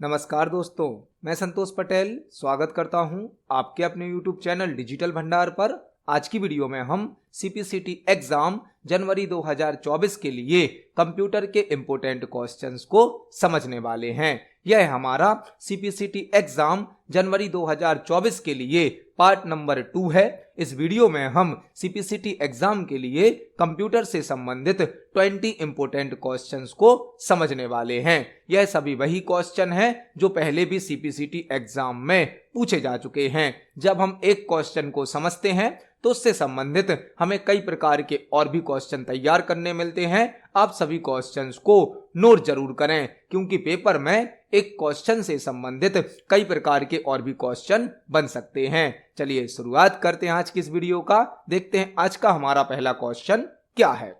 नमस्कार दोस्तों, मैं संतोष पटेल स्वागत करता हूं आपके अपने YouTube चैनल डिजिटल भंडार पर। आज की वीडियो में हम CPCT एग्जाम जनवरी 2024 के लिए कंप्यूटर के इम्पोर्टेंट क्वेश्चंस को समझने वाले हैं। यह हमारा CPCT एग्जाम जनवरी 2024 के लिए पार्ट नंबर 2 है। इस वीडियो में हम CPCT एग्जाम के लिए कंप्यूटर से संबंधित 20 इम्पोर्टेंट क्वेश्चंस को समझने वाले हैं। यह सभी वही क्वेश्चन हैं जो पहले भी CPCT एग्जाम में पूछे जा चुके हैं। जब हम एक क्वेश्चन को समझते हैं तो उससे संबंधित हमें कई प्रकार के और भी क्वेश्चन तैयार करने मिलते हैं। आप सभी क्वेश्चंस को नोट जरूर करें, क्योंकि पेपर में एक क्वेश्चन से संबंधित कई प्रकार के और भी क्वेश्चन बन सकते हैं। चलिए शुरुआत करते हैं आज की इस वीडियो का। देखते हैं आज का हमारा पहला क्वेश्चन क्या है।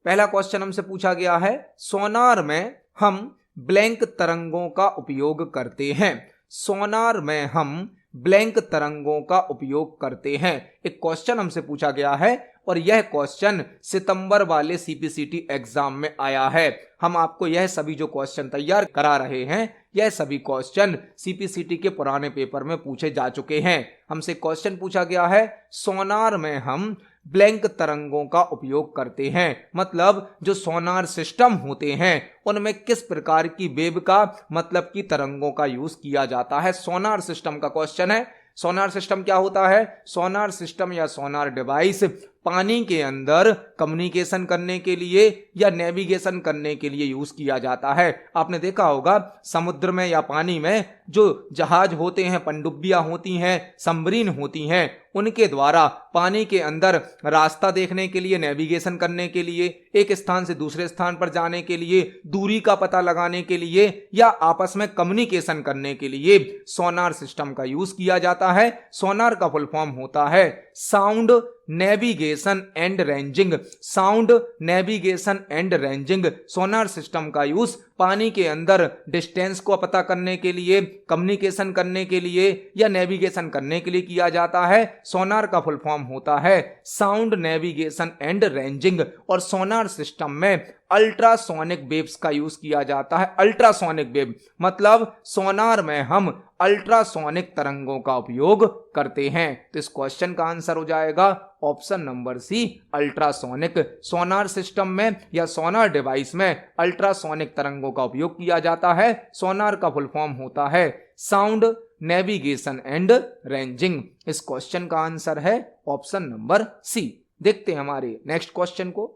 पहला क्वेश्चन हमसे पूछा गया है, सोनार में हम ब्लैंक तरंगों का उपयोग करते हैं। सोनार में हम ब्लैंक तरंगों का उपयोग करते हैं। एक क्वेश्चन हमसे पूछा गया है और यह क्वेश्चन सितंबर वाले CPCT एग्जाम में आया है। हम आपको यह सभी जो क्वेश्चन तैयार करा रहे हैं, यह सभी क्वेश्चन CPCT के पुराने पेपर में पूछे जा चुके हैं। हमसे क्वेश्चन पूछा गया है, सोनार में हम ब्लैंक तरंगों का उपयोग करते हैं। मतलब जो सोनार सिस्टम होते हैं उनमें किस प्रकार की वेव का मतलब की तरंगों का यूज किया जाता है। सोनार सिस्टम का क्वेश्चन है। सोनार सिस्टम क्या होता है? सोनार सिस्टम या सोनार डिवाइस पानी के अंदर कम्युनिकेशन करने के लिए या नेविगेशन करने के लिए यूज किया जाता है। आपने देखा होगा समुद्र में या पानी में जो जहाज होते हैं, पनडुब्बियां होती हैं, सबमरीन होती हैं, उनके द्वारा पानी के अंदर रास्ता देखने के लिए, नेविगेशन करने के लिए, एक स्थान से दूसरे स्थान पर जाने के लिए, दूरी का पता लगाने के लिए या आपस में कम्युनिकेशन करने के लिए सोनार सिस्टम का यूज किया जाता है। सोनार का फुल फॉर्म होता है sound navigation and ranging. Sound navigation and ranging. Sonar system का यूज पानी के अंदर डिस्टेंस को पता करने के लिए, कम्युनिकेशन करने के लिए या नेविगेशन करने के लिए किया जाता है। सोनार का फुल फॉर्म होता है साउंड नेविगेशन एंड रेंजिंग। और सोनार सिस्टम में अल्ट्रासोनिक वेव्स का यूज किया जाता है। अल्ट्रासोनिक वेव मतलब सोनार में हम अल्ट्रासोनिक तरंगों का उपयोग करते हैं। तो इस क्वेश्चन का आंसर हो जाएगा option number C, ultrasonic. Sonar system में या सोनार डिवाइस में अल्ट्रासोनिक तरंगों का उपयोग किया जाता है। सोनार का फुल फॉर्म होता है साउंड नेविगेशन एंड रेंजिंग। इस क्वेश्चन का आंसर है ऑप्शन नंबर सी। देखते हैं हमारे नेक्स्ट क्वेश्चन को।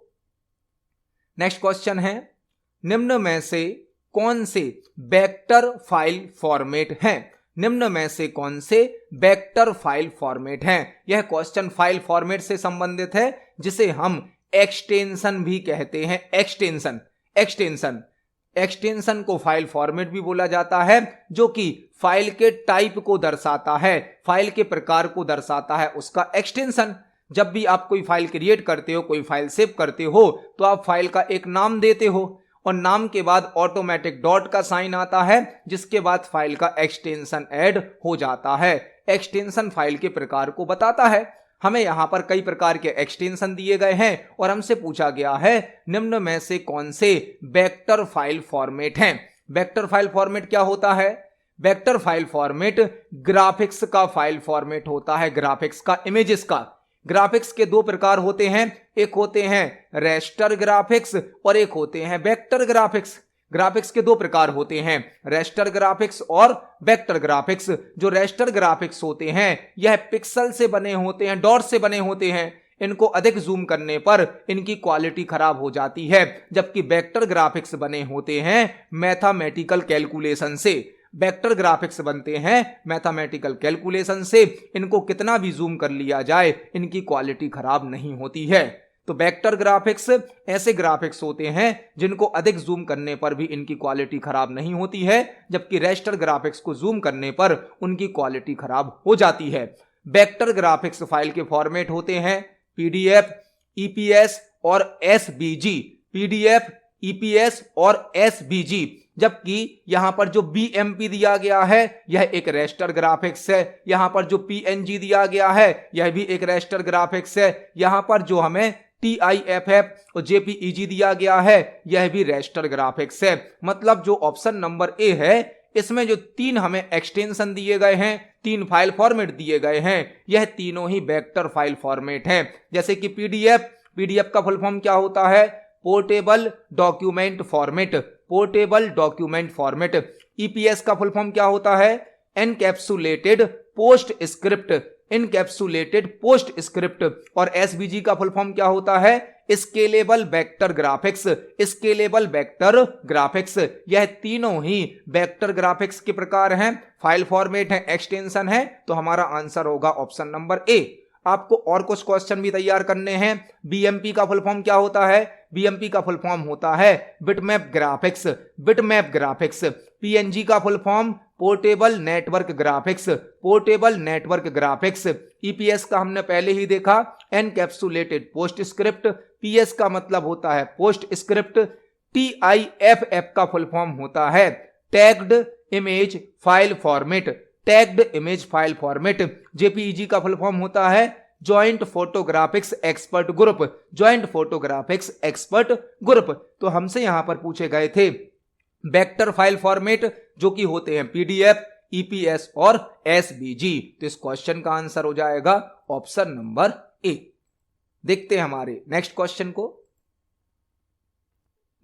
नेक्स्ट क्वेश्चन है, निम्न में से कौन से वेक्टर फाइल फॉर्मेट हैं? निम्न में से कौन से वेक्टर फाइल फॉर्मेट हैं? यह क्वेश्चन फाइल फॉर्मेट से संबंधित है, जिसे हम एक्सटेंशन भी कहते हैं। एक्सटेंशन को फाइल फॉर्मेट भी बोला जाता है, जो कि फाइल के टाइप को दर्शाता है, फाइल के प्रकार को दर्शाता है, उसका एक्सटेंशन। जब भी आप कोई फाइल क्रिएट करते हो, कोई फाइल सेव करते हो, तो आप फाइल का एक नाम देते हो और नाम के बाद ऑटोमेटिक डॉट का साइन आता है, जिसके बाद फाइल का एक्सटेंशन ऐड हो जाता है। एक्सटेंशन फाइल के प्रकार को बताता है। हमें यहां पर कई प्रकार के एक्सटेंशन दिए गए हैं और हमसे पूछा गया है निम्न में से कौन से वेक्टर फाइल फॉर्मेट हैं। वेक्टर फाइल फॉर्मेट क्या होता है? वेक्टर फाइल फॉर्मेट ग्राफिक्स का फाइल फॉर्मेट होता है, ग्राफिक्स का, इमेजेस का। ग्राफिक्स के दो प्रकार होते हैं, एक होते हैं रेस्टर ग्राफिक्स और एक होते हैं वेक्टर ग्राफिक्स। ग्राफिक्स के दो प्रकार होते हैं, रेस्टर ग्राफिक्स और वेक्टर ग्राफिक्स। जो रेस्टर ग्राफिक्स होते हैं यह पिक्सल से बने होते हैं, डॉट से बने होते हैं। इनको अधिक जूम करने पर इनकी क्वालिटी खराब हो जाती है, जबकि वेक्टर ग्राफिक्स बने होते हैं मैथमेटिकल कैलकुलेशन से। वेक्टर ग्राफिक्स बनते हैं मैथमेटिकल कैलकुलेशन से। इनको कितना भी जूम कर लिया जाए, इनकी क्वालिटी खराब नहीं होती है। तो वेक्टर ग्राफिक्स ऐसे ग्राफिक्स होते हैं जिनको अधिक जूम करने पर भी इनकी क्वालिटी खराब नहीं होती है, जबकि रेस्टर ग्राफिक्स को जूम करने पर उनकी क्वालिटी खराब हो जाती है। वेक्टर ग्राफिक्स फाइल के फॉर्मेट होते हैं PDF, EPS और SVG। PDF, EPS और SVG। जबकि यहां पर जो BMP दिया गया है यह एक रेस्टर ग्राफिक्स है। यहां पर जो PNG दिया गया है यह भी एक रेस्टर ग्राफिक्स है। यहां पर जो हमें TIFF और JPEG दिया गया है, यह भी रेस्टर ग्राफिक्स है। मतलब जो ऑप्शन नंबर ए है इसमें जो 3 हमें एक्सटेंशन दिए गए हैं, 3 फाइल फॉर्मेट दिए गए हैं, यह तीनों ही वेक्टर फाइल फॉर्मेट हैं। जैसे कि पीडीएफ का फुल फॉर्म क्या होता है? Portable document format, portable document format. EPS का फुल फॉर्म क्या होता है? Encapsulated post script, encapsulated post script. और SVG का फुल फॉर्म क्या होता है? Scalable vector graphics, scalable vector graphics. यह तीनों ही वेक्टर ग्राफिक्स के प्रकार हैं, फाइल फॉर्मेट है, एक्सटेंशन है। तो हमारा आंसर होगा ऑप्शन नंबर ए। आपको और कुछ क्वेश्चन भी तैयार करने हैं। BMP का फुल फॉर्म क्या होता है? BMP का फुल फॉर्म होता है bitmap graphics, bitmap graphics. PNG का full form portable network graphics, portable network graphics. EPS का हमने पहले ही देखा, एनकैप्सुलेटेड पोस्ट स्क्रिप्ट। PS का मतलब होता है पोस्ट स्क्रिप्ट। TIFF का फुल फॉर्म होता है tagged image file format, tagged image file format. JPEG का फुल फॉर्म होता है joint photographics expert group, joint photographics expert group. तो हमसे यहां पर पूछे गए थे वेक्टर फाइल फॉर्मेट जो कि होते हैं PDF, EPS और SVG। तो इस क्वेश्चन का आंसर हो जाएगा ऑप्शन नंबर ए। देखते हैं हमारे नेक्स्ट क्वेश्चन को।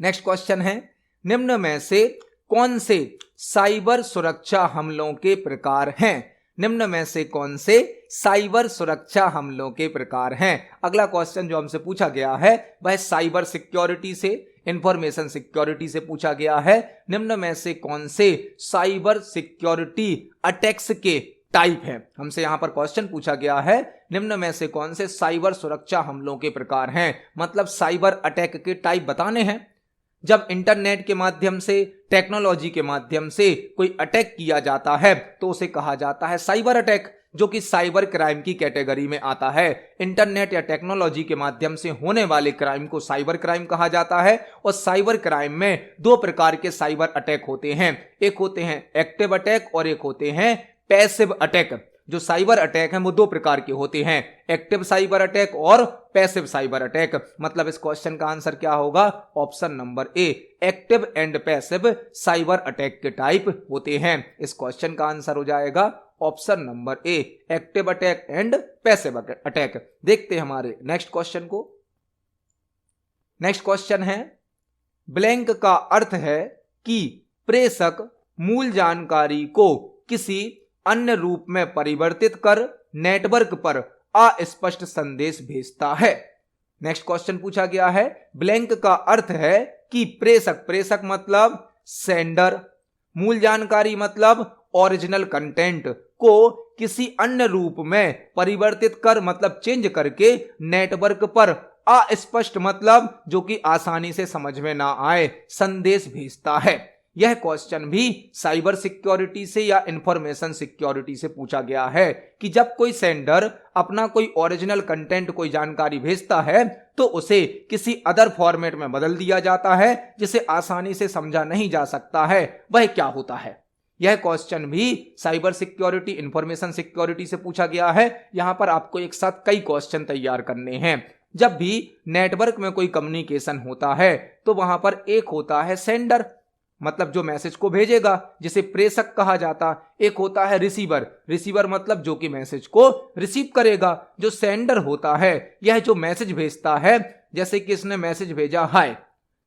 नेक्स्ट क्वेश्चन है, निम्न में से कौन से साइबर सुरक्षा हमलों के प्रकार हैं? निम्न में से कौन से साइबर सुरक्षा हमलों के प्रकार हैं? अगला क्वेश्चन जो हमसे पूछा गया है वह साइबर सिक्योरिटी से, इंफॉर्मेशन सिक्योरिटी से पूछा गया है। निम्न में से कौन से साइबर सिक्योरिटी अटैक्स के टाइप है? हमसे यहां पर क्वेश्चन पूछा गया है निम्न में से कौन से साइबर सुरक्षा हमलों के प्रकार हैं, मतलब साइबर अटैक के टाइप बताने हैं। जब इंटरनेट के माध्यम से, टेक्नोलॉजी के माध्यम से कोई अटैक किया जाता है तो उसे कहा जाता है साइबर अटैक, जो कि साइबर क्राइम की कैटेगरी में आता है। इंटरनेट या टेक्नोलॉजी के माध्यम से होने वाले क्राइम को साइबर क्राइम कहा जाता है। और साइबर क्राइम में 2 प्रकार के साइबर अटैक होते हैं, एक होते हैं एक्टिव अटैक और एक होते हैं पैसिव अटैक। जो साइबर अटैक हैं वो 2 प्रकार के होते हैं, एक्टिव साइबर अटैक और पैसिव साइबर अटैक। मतलब इस क्वेश्चन का आंसर क्या होगा? Option number A, active and passive cyber attack के टाइप होते हैं। इस क्वेश्चन का आंसर हो जाएगा option number A, active attack and passive attack. देखते हैं हमारे नेक्स्ट क्वेश्चन को। नेक्स्ट क्वेश्चन है, ब्लैंक का अर्थ है कि प्रेषक मूल जानकारी को किसी अन्य रूप में परिवर्तित कर नेटवर्क पर अस्पष्ट संदेश भेजता है। नेक्स्ट क्वेश्चन पूछा गया है, ब्लैंक का अर्थ है कि प्रेषक, प्रेषक मतलब सेंडर, मूल जानकारी मतलब ओरिजिनल कंटेंट को किसी अन्य रूप में परिवर्तित कर मतलब चेंज करके नेटवर्क पर अस्पष्ट मतलब जो कि आसानी से समझ में ना आए संदेश भेजता है। यह क्वेश्चन भी साइबर सिक्योरिटी से या इंफॉर्मेशन सिक्योरिटी से पूछा गया है कि जब कोई सेंडर अपना कोई ओरिजिनल कंटेंट, कोई जानकारी भेजता है तो उसे किसी अदर फॉर्मेट में बदल दिया जाता है जिसे आसानी से समझा नहीं जा सकता है, वह क्या होता है? यह क्वेश्चन भी साइबर सिक्योरिटी, इंफॉर्मेशन सिक्योरिटी से पूछा गया है। यहां पर आपको एक साथ कई क्वेश्चन तैयार करने हैं। जब भी नेटवर्क में कोई कम्युनिकेशन होता है तो वहां पर एक होता है सेंडर, मतलब जो मैसेज को भेजेगा जिसे प्रेषक कहा जाता, एक होता है रिसीवर, रिसीवर मतलब जो कि मैसेज को रिसीव करेगा। जो सेंडर होता है यह जो मैसेज भेजता है, जैसे कि इसने मैसेज भेजा हाय,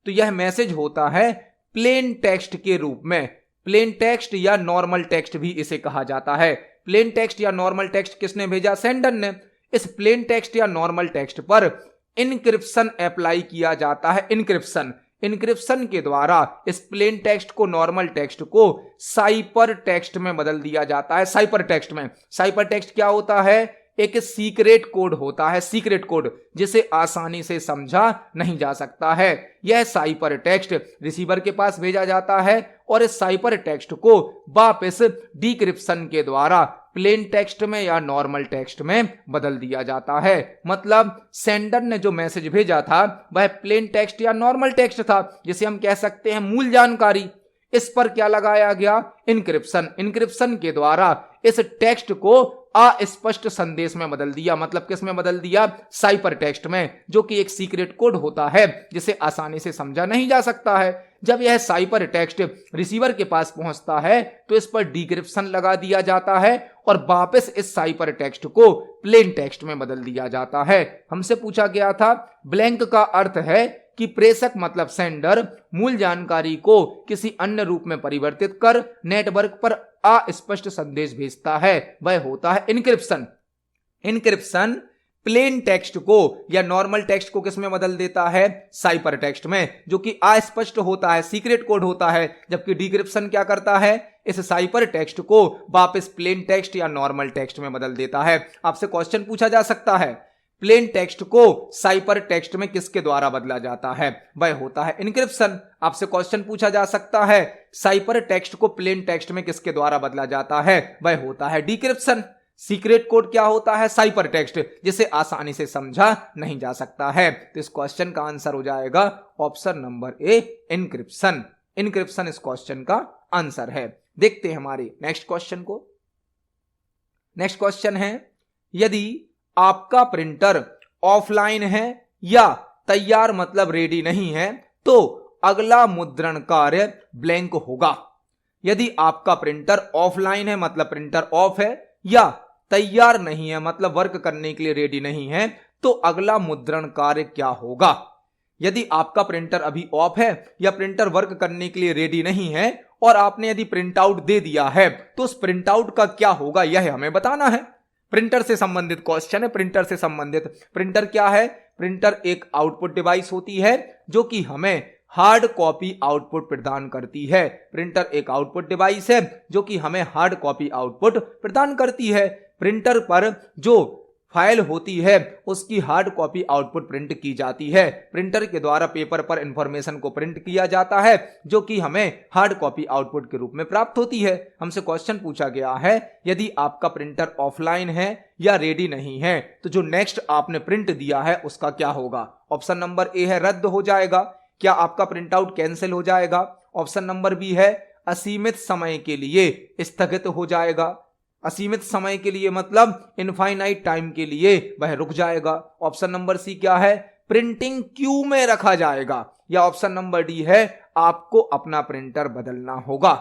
तो यह मैसेज होता है प्लेन टेक्स्ट के रूप में। प्लेन टेक्स्ट या नॉर्मल टेक्स्ट भी इसे कहा जाता है। प्लेन टेक्स्ट या नॉर्मल टेक्स्ट किसने भेजा? सेंडर ने। इस प्लेन टेक्स्ट या नॉर्मल टेक्स्ट पर इनक्रिप्शन अप्लाई किया जाता है। इनक्रिप्शन, इनक्रिप्शन के द्वारा इस प्लेन टेक्स्ट को, नॉर्मल टेक्स्ट को साइपर टेक्स्ट में बदल दिया जाता है। साइपर टेक्स्ट में, साइपर टेक्स्ट क्या होता है? एक सीक्रेट कोड होता है, सीक्रेट कोड जिसे आसानी से समझा नहीं जा सकता है। यह साइपर टेक्स्ट रिसीवर के पास भेजा जाता है और इस साइपर टेक्स्ट को वापस डिक्रिप्शन के द्वारा प्लेन टेक्स्ट में या नॉर्मल टेक्स्ट में बदल दिया जाता है। मतलब सेंडर ने जो मैसेज भेजा था वह प्लेन टेक्स्ट या नॉर्मल टेक्स्ट था जिसे हम कह सकते हैं मूल जानकारी। इस पर क्या लगाया गया? इनक्रिप्शन। इनक्रिप्शन के द्वारा इस टेक्स्ट को अस्पष्ट संदेश में बदल दिया। मतलब किस में बदल दिया? साइपर टेक्स्ट में, जो कि एक सीक्रेट कोड होता है जिसे आसानी से समझा नहीं जा सकता है। जब यह साइपर टेक्स्ट रिसीवर के पास पहुंचता है तो इस पर डिक्रिप्शन लगा दिया जाता है और वापस इस साइपर टेक्स्ट को प्लेन टेक्स्ट में बदल दिया जाता है। हमसे पूछा गया था ब्लैंक का अर्थ है कि प्रेषक मतलब सेंडर मूल जानकारी को किसी अन्य रूप में परिवर्तित कर नेटवर्क पर अस्पष्ट संदेश भेजता है, वह होता है इनक्रिप्शन। इनक्रिप्शन प्लेन टेक्स्ट को या नॉर्मल टेक्स्ट को किस में बदल देता है? साइपर टेक्स्ट में, जो कि अस्पष्ट होता है, सीक्रेट कोड होता है। जबकि डिक्रिप्शन क्या करता है? इस साइपर टेक्स्ट को वापस प्लेन टेक्स्ट या नॉर्मल टेक्स्ट में बदल देता है। आपसे क्वेश्चन पूछा जा सकता है प्लेन टेक्स्ट को साइपर टेक्स्ट में किसके द्वारा बदला जाता है? वह होता है इनक्रिप्शन। आपसे क्वेश्चन पूछा जा सकता है साइपर टेक्स्ट को प्लेन टेक्स्ट में किसके द्वारा बदला जाता है? वह होता है डिक्रिप्शन। सीक्रेट कोड क्या होता है? साइपर टेक्स्ट, जिसे आसानी से समझा नहीं जा सकता है। तो इस क्वेश्चन का आंसर हो जाएगा option number A, encryption. Encryption इस क्वेश्चन का आंसर है। देखते हैं हमारे नेक्स्ट क्वेश्चन को। नेक्स्ट क्वेश्चन है, यदि आपका प्रिंटर ऑफलाइन है या तैयार मतलब रेडी नहीं है तो अगला मुद्रण कार्य ब्लैंक होगा। यदि आपका प्रिंटर ऑफलाइन है मतलब प्रिंटर ऑफ है, या तैयार नहीं है मतलब वर्क करने के लिए रेडी नहीं है, तो अगला मुद्रण कार्य क्या होगा? यदि आपका प्रिंटर अभी ऑफ है या प्रिंटर वर्क करने के लिए रेडी नहीं है और आपने यदि प्रिंट आउट दे दिया है तो उस प्रिंट आउट का क्या होगा, यह हमें बताना है। प्रिंटर से संबंधित क्वेश्चन है। प्रिंटर से संबंधित, प्रिंटर क्या है? प्रिंटर एक आउटपुट डिवाइस होती है जो कि हमें हार्ड कॉपी आउटपुट प्रदान करती है। प्रिंटर एक आउटपुट डिवाइस है जो कि हमें हार्ड कॉपी आउटपुट प्रदान करती है। प्रिंटर पर जो फाइल होती है उसकी हार्ड कॉपी आउटपुट प्रिंट की जाती है। प्रिंटर के द्वारा पेपर पर इंफॉर्मेशन को प्रिंट किया जाता है जो कि हमें हार्ड कॉपी आउटपुट के रूप में प्राप्त होती है। हमसे क्वेश्चन पूछा गया है यदि आपका प्रिंटर ऑफलाइन है या रेडी नहीं है तो जो नेक्स्ट आपने प्रिंट दिया है उसका क्या होगा? ऑप्शन नंबर ए है रद्द हो जाएगा। क्या आपका प्रिंट आउट कैंसिल हो जाएगा? ऑप्शन नंबर बी है असीमित समय के लिए स्थगित हो जाएगा। असीमित समय के लिए मतलब इनफाइनाइट टाइम के लिए वह रुक जाएगा। ऑप्शन नंबर सी क्या है? प्रिंटिंग क्यू में रखा जाएगा। या ऑप्शन नंबर डी है आपको अपना प्रिंटर बदलना होगा।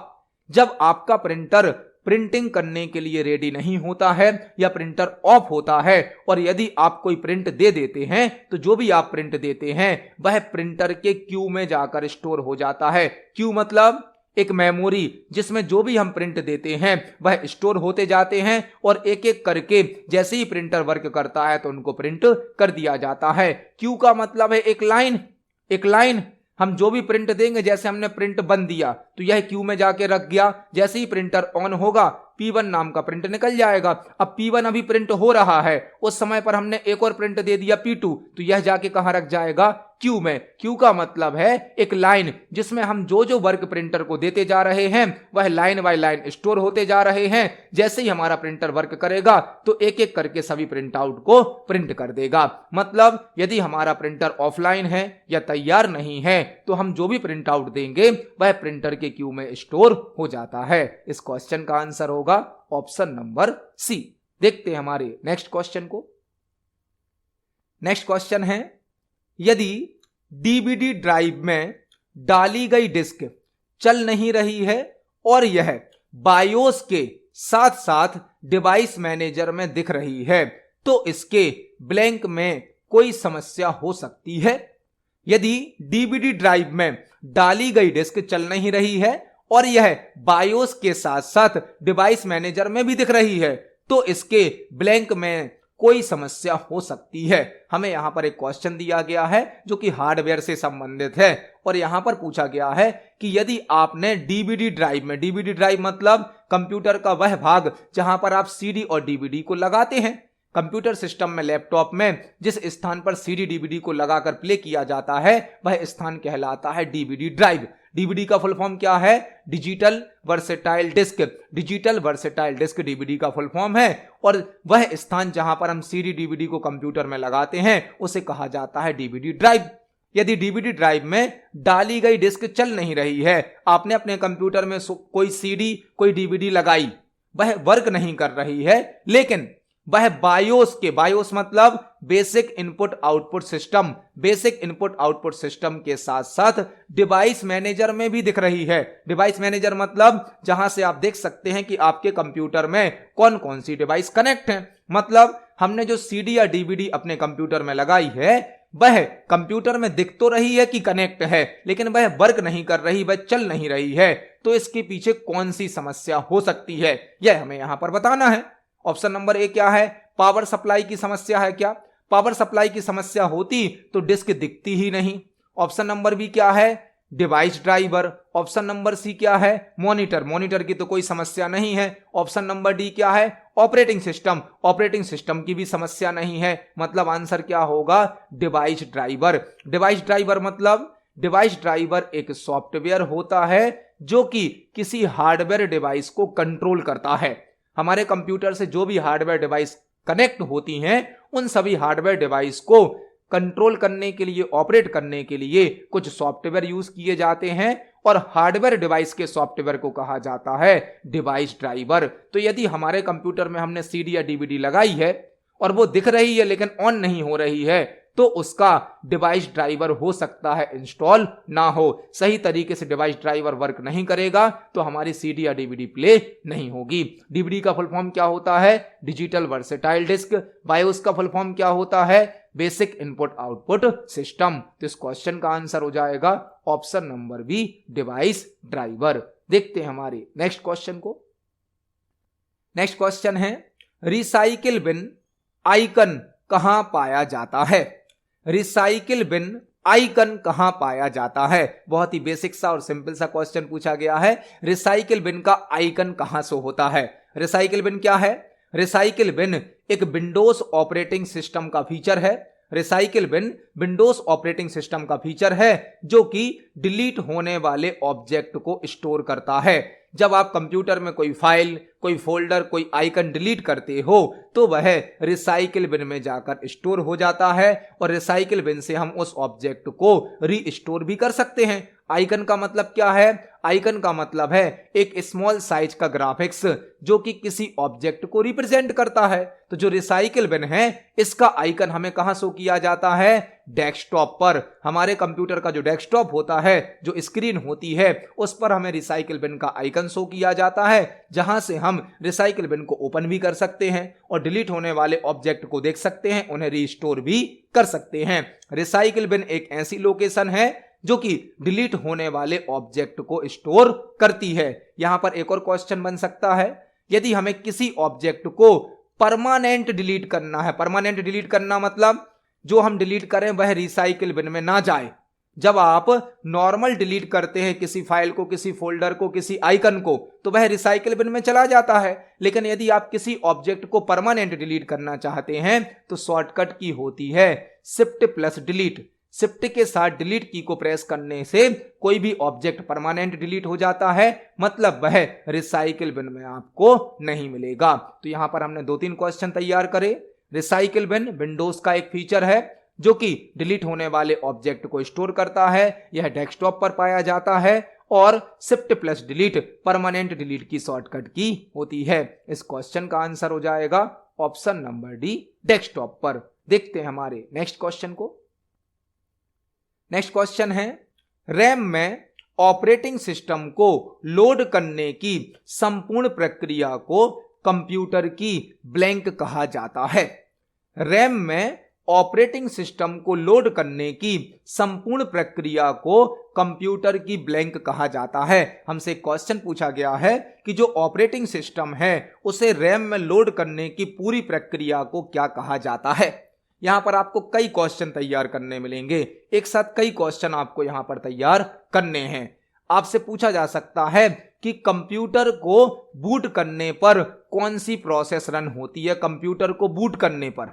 जब आपका प्रिंटर प्रिंटिंग करने के लिए रेडी नहीं होता है या प्रिंटर ऑफ होता है और यदि आप कोई प्रिंट दे देते हैं तो जो भी आप प्रिंट देते हैं वह प्रिंटर के क्यू में जाकर स्टोर हो जाता है। क्यू मतलब एक मेमोरी जिसमें जो भी हम प्रिंट देते हैं वह स्टोर होते जाते हैं और एक एक करके जैसे ही प्रिंटर वर्क करता है तो उनको प्रिंट कर दिया जाता है। क्यू का मतलब है एक लाइन। एक लाइन हम जो भी प्रिंट देंगे, जैसे हमने प्रिंट बंद दिया तो यह क्यू में जाके रख गया। जैसे ही प्रिंटर ऑन होगा P1 नाम का प्रिंट निकल जाएगा। अब P1 अभी प्रिंट हो रहा है, उस समय पर हमने एक और प्रिंट दे दिया P2 तो यह जाके कहां रख जाएगा? क्यू में। क्यू का मतलब है एक लाइन जिसमें हम जो जो वर्क प्रिंटर को देते जा रहे हैं वह लाइन बाय लाइन स्टोर होते जा रहे हैं। जैसे ही हमारा प्रिंटर वर्क करेगा तो एक एक करके सभी प्रिंट आउट को प्रिंट कर देगा। मतलब यदि हमारा प्रिंटर ऑफलाइन है या तैयार नहीं है तो हम जो भी प्रिंट आउट देंगे वह प्रिंटर के क्यू में स्टोर हो जाता है। इस क्वेश्चन का आंसर होगा ऑप्शन नंबर सी। देखते हैं हमारे नेक्स्ट क्वेश्चन को। नेक्स्ट क्वेश्चन है, यदि डीवीडी ड्राइव में डाली गई डिस्क चल नहीं रही है और यह बायोस के साथ साथ डिवाइस मैनेजर में दिख रही है तो इसके ब्लैंक में कोई समस्या हो सकती है। यदि डीवीडी ड्राइव में डाली गई डिस्क चल नहीं रही है और यह बायोस के साथ साथ डिवाइस मैनेजर में भी दिख रही है तो इसके ब्लैंक में कोई समस्या हो सकती है। हमें यहां पर एक क्वेश्चन दिया गया है जो कि हार्डवेयर से संबंधित है और यहां पर पूछा गया है कि यदि आपने डीवीडी ड्राइव में, डीवीडी ड्राइव मतलब कंप्यूटर का वह भाग जहां पर आप सीडी और डीवीडी को लगाते हैं। कंप्यूटर सिस्टम में, लैपटॉप में जिस स्थान पर सीडी डीवीडी को लगाकर प्ले किया जाता है वह स्थान कहलाता है डीवीडी ड्राइव। डीवीडी का फुल फॉर्म क्या है? Digital versatile disc. Digital versatile disc DVD का फुल फॉर्म है और वह स्थान जहां पर हम सीडी डीवीडी को कंप्यूटर में लगाते हैं उसे कहा जाता है डीवीडी ड्राइव। यदि डीवीडी ड्राइव में डाली गई डिस्क चल नहीं रही है, आपने अपने कंप्यूटर में कोई सीडी कोई डीवीडी लगाई वह वर्क नहीं कर रही है, लेकिन वह बायोस मतलब basic input output system, basic input output system के साथ साथ डिवाइस मैनेजर में भी दिख रही है। डिवाइस मैनेजर मतलब जहां से आप देख सकते हैं कि आपके कंप्यूटर में कौन कौन सी डिवाइस कनेक्ट है। मतलब हमने जो सीडी या डीवीडी अपने कंप्यूटर में लगाई है वह कंप्यूटर में दिख तो रही है कि कनेक्ट है, लेकिन वह वर्क नहीं कर रही, वह चल नहीं रही है। तो इसके पीछे कौन सी समस्या हो सकती है, यह हमें यहां पर बताना है। ऑप्शन नंबर ए क्या है, पावर सप्लाई की समस्या है क्या? पावर सप्लाई की समस्या होती तो डिस्क दिखती ही नहीं। ऑप्शन नंबर बी क्या है, device driver. Option number C क्या है, मॉनिटर। मॉनिटर की तो कोई समस्या नहीं है। ऑप्शन नंबर डी क्या है, ऑपरेटिंग सिस्टम। ऑपरेटिंग सिस्टम की भी समस्या नहीं है। मतलब आंसर क्या होगा, डिवाइस ड्राइवर। डिवाइस ड्राइवर मतलब डिवाइस ड्राइवर एक सॉफ्टवेयर होता है जो कि किसी हार्डवेयर डिवाइस को कंट्रोल करता है। हमारे कंप्यूटर से जो भी हार्डवेयर डिवाइस कनेक्ट होती हैं उन सभी हार्डवेयर डिवाइस को कंट्रोल करने के लिए, ऑपरेट करने के लिए कुछ सॉफ्टवेयर यूज किए जाते हैं और हार्डवेयर डिवाइस के सॉफ्टवेयर को कहा जाता है डिवाइस ड्राइवर। तो यदि हमारे कंप्यूटर में हमने सीडी या डीवीडी लगाई है और वो दिख रही है लेकिन ऑन नहीं हो रही है, तो उसका डिवाइस ड्राइवर हो सकता है इंस्टॉल ना हो। सही तरीके से डिवाइस ड्राइवर वर्क नहीं करेगा तो हमारी सीडी या डीवीडी प्ले नहीं होगी। डीवीडी का फुल फॉर्म क्या होता है, डिजिटल वर्सेटाइल डिस्क। बायोस का फुल फॉर्म क्या होता है, बेसिक इनपुट आउटपुट सिस्टम। तो इस क्वेश्चन का आंसर हो जाएगा option number B, device driver. देखते हैं हमारे नेक्स्ट क्वेश्चन को। नेक्स्ट क्वेश्चन है, रिसाइकिल बिन आइकन कहां पाया जाता है? रिसाइकिल बिन आइकन कहां पाया जाता है? बहुत ही बेसिक सा और सिंपल सा क्वेश्चन पूछा गया है। रिसाइकिल बिन का आइकन कहां शो होता है? रिसाइकिल बिन क्या है? रिसाइकिल बिन एक विंडोज ऑपरेटिंग सिस्टम का फीचर है। Recycle bin Windows operating system का फीचर है जो कि डिलीट होने वाले ऑब्जेक्ट को स्टोर करता है। जब आप कंप्यूटर में कोई फाइल, कोई फोल्डर, कोई आइकन डिलीट करते हो तो वह रिसाइकिल बिन में जाकर स्टोर हो जाता है और रिसाइकिल बिन से हम उस ऑब्जेक्ट को रीस्टोर भी कर सकते हैं। आइकन का मतलब क्या है? आइकन का मतलब है एक स्मॉल साइज का ग्राफिक्स जो कि किसी ऑब्जेक्ट को रिप्रेजेंट करता है। तो जो रिसाइकिल बिन है इसका आइकन हमें कहां शो किया जाता है? डेस्कटॉप पर। हमारे कंप्यूटर का जो डेस्कटॉप होता है, जो स्क्रीन होती है, उस पर हमें रिसाइकिल बिन का आइकन शो किया जाता है, जहां से हम रिसाइकिल बिन को ओपन भी कर सकते हैं और डिलीट होने वाले ऑब्जेक्ट को देख सकते हैं, उन्हें रीस्टोर भी कर सकते हैं। रिसाइकिल बिन एक ऐसी लोकेशन है जो कि डिलीट होने वाले ऑब्जेक्ट को स्टोर करती है। यहां पर एक और क्वेश्चन बन सकता है, यदि हमें किसी ऑब्जेक्ट को परमानेंट डिलीट करना है। परमानेंट डिलीट करना मतलब जो हम डिलीट करें वह रिसाइकिल बिन में ना जाए। जब आप नॉर्मल डिलीट करते हैं किसी फाइल को, किसी फोल्डर को, किसी आइकन को, तो वह रिसाइकिल बिन में चला जाता है। लेकिन यदि आप किसी ऑब्जेक्ट को परमानेंट डिलीट करना चाहते हैं तो शॉर्टकट की होती है शिफ्ट प्लस डिलीट। शिफ्ट के साथ डिलीट की को प्रेस करने से कोई भी ऑब्जेक्ट परमानेंट डिलीट हो जाता है, मतलब वह रिसाइकिल बिन में आपको नहीं मिलेगा। तो यहां पर हमने 2-3 क्वेश्चन तैयार करे। रिसाइकिल बिन विंडोज का एक फीचर है जो कि डिलीट होने वाले ऑब्जेक्ट को स्टोर करता है, यह डेस्कटॉप पर पाया जाता है और shift plus delete permanent delete की शॉर्टकट की होती है। इस क्वेश्चन का आंसर हो जाएगा ऑप्शन नंबर डी, डेस्कटॉप पर। देखते हैं हमारे नेक्स्ट क्वेश्चन को। नेक्स्ट क्वेश्चन है, रैम में ऑपरेटिंग सिस्टम को लोड करने की संपूर्ण प्रक्रिया को कंप्यूटर की ब्लैंक कहा जाता है। रैम में ऑपरेटिंग सिस्टम को लोड करने की संपूर्ण प्रक्रिया को कंप्यूटर की ब्लैंक कहा जाता है। हमसे क्वेश्चन पूछा गया है कि जो ऑपरेटिंग सिस्टम है उसे रैम में लोड करने की पूरी प्रक्रिया को क्या कहा जाता है। यहां पर आपको कई क्वेश्चन तैयार करने मिलेंगे, एक साथ कई क्वेश्चन आपको यहां पर तैयार करने हैं। आपसे पूछा जा सकता है कि कंप्यूटर को बूट करने पर कौन सी प्रोसेस रन होती है। कंप्यूटर को बूट करने पर,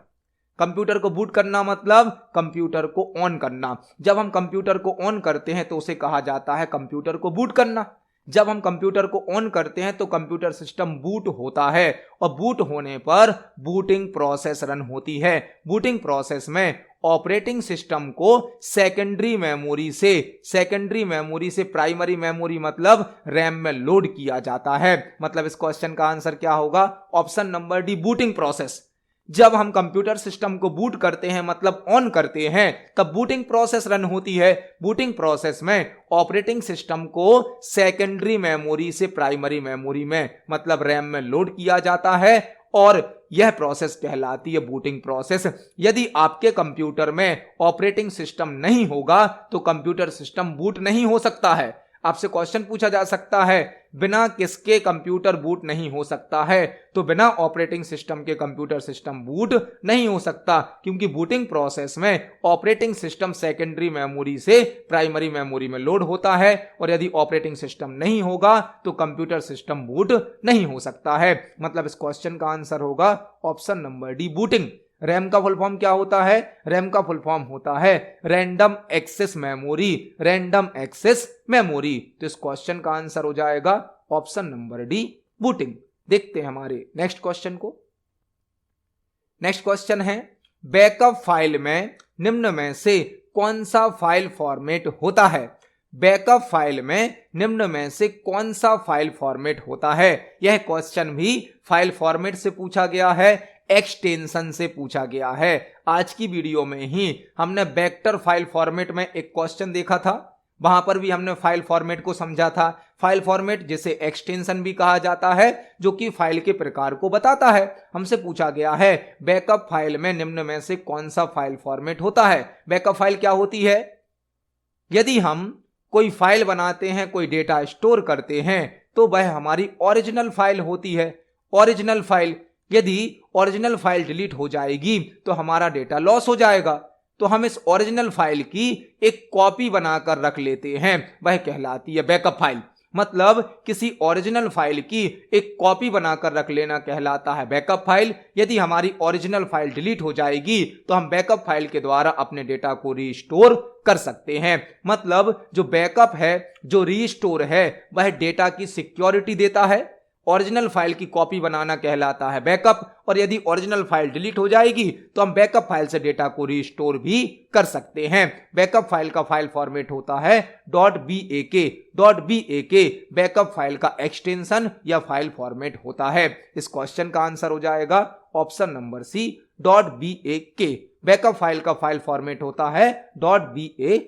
कंप्यूटर को बूट करना मतलब कंप्यूटर को ऑन करना। जब हम कंप्यूटर को ऑन करते हैं तो उसे कहा जाता है कंप्यूटर को बूट करना। जब हम कंप्यूटर को ऑन करते हैं तो कंप्यूटर सिस्टम बूट होता है और बूट होने पर बूटिंग प्रोसेस रन होती है। बूटिंग प्रोसेस में ऑपरेटिंग सिस्टम को सेकेंडरी मेमोरी से प्राइमरी मेमोरी मतलब रैम में लोड किया जाता है। मतलब इस क्वेश्चन का आंसर क्या होगा? Option number D, booting process. जब हम कंप्यूटर सिस्टम को बूट करते हैं मतलब ऑन करते हैं तब बूटिंग प्रोसेस रन होती है। बूटिंग प्रोसेस में ऑपरेटिंग सिस्टम को सेकेंडरी मेमोरी से प्राइमरी मेमोरी में मतलब रैम में लोड किया जाता है और यह प्रोसेस कहलाती है बूटिंग प्रोसेस। यदि आपके कंप्यूटर में ऑपरेटिंग सिस्टम नहीं होगा तो कंप्यूटर सिस्टम बूट नहीं हो सकता है। आपसे क्वेश्चन पूछा जा सकता है बिना किसके कंप्यूटर बूट नहीं हो सकता है? तो बिना ऑपरेटिंग सिस्टम के कंप्यूटर सिस्टम बूट नहीं हो सकता, क्योंकि बूटिंग प्रोसेस में ऑपरेटिंग सिस्टम सेकेंडरी मेमोरी से प्राइमरी मेमोरी में लोड होता है और यदि ऑपरेटिंग सिस्टम नहीं होगा तो कंप्यूटर सिस्टम बूट नहीं हो सकता है। मतलब इस क्वेश्चन का आंसर होगा option number D, booting. RAM का फुल फॉर्म क्या होता है? रैम का फुल फॉर्म होता है random access memory. Random access memory. तो इस क्वेश्चन का आंसर हो जाएगा ऑप्शन नंबर डी, बूटिंग। देखते हैं हमारे नेक्स्ट क्वेश्चन को। नेक्स्ट क्वेश्चन है बैकअप फाइल में निम्न में से कौन सा फाइल फॉर्मेट होता है? बैकअप फाइल में निम्न में से कौन सा फाइल फॉर्मेट होता है? यह क्वेश्चन भी फाइल फॉर्मेट से पूछा गया है, एक्सटेंशन से पूछा गया है। आज की वीडियो में ही हमने वेक्टर फाइल फॉर्मेट में एक क्वेश्चन देखा था, वहां पर भी हमने फाइल फॉर्मेट को समझा था। फाइल फॉर्मेट जिसे एक्सटेंशन भी कहा जाता है, जो कि फाइल के प्रकार को बताता है। हमसे पूछा गया है बैकअप फाइल में निम्न में से कौन सा फाइल फॉर्मेट होता है? बैकअप फाइल क्या होती है? यदि हम कोई फाइल बनाते हैं, कोई डेटा स्टोर करते हैं तो वह हमारी ओरिजिनल फाइल होती है। ओरिजिनल फाइल, यदि ओरिजिनल फाइल डिलीट हो जाएगी तो हमारा डेटा लॉस हो जाएगा, तो हम इस ओरिजिनल फाइल की एक कॉपी बनाकर रख लेते हैं, वह कहलाती है बैकअप फाइल। मतलब किसी ओरिजिनल फाइल की एक कॉपी बनाकर रख लेना कहलाता है बैकअप फाइल। यदि हमारी ओरिजिनल फाइल डिलीट हो जाएगी तो हम बैकअप फाइल के द्वारा अपने डेटा को रीस्टोर कर सकते हैं। मतलब जो बैकअप है, जो रीस्टोर है, वह डेटा की सिक्योरिटी देता है। ओरिजिनल फाइल की कॉपी बनाना कहलाता है बैकअप, और यदि ओरिजिनल फाइल डिलीट हो जाएगी तो हम बैकअप फाइल से डेटा को रीस्टोर भी कर सकते हैं। बैकअप फाइल का फाइल फॉर्मेट होता है .bak। .bak बैकअप फाइल का एक्सटेंशन या फाइल फॉर्मेट होता है। इस क्वेश्चन का आंसर हो जाएगा option number C, .bak। Backup file का फाइल फॉर्मेट होता है .bak।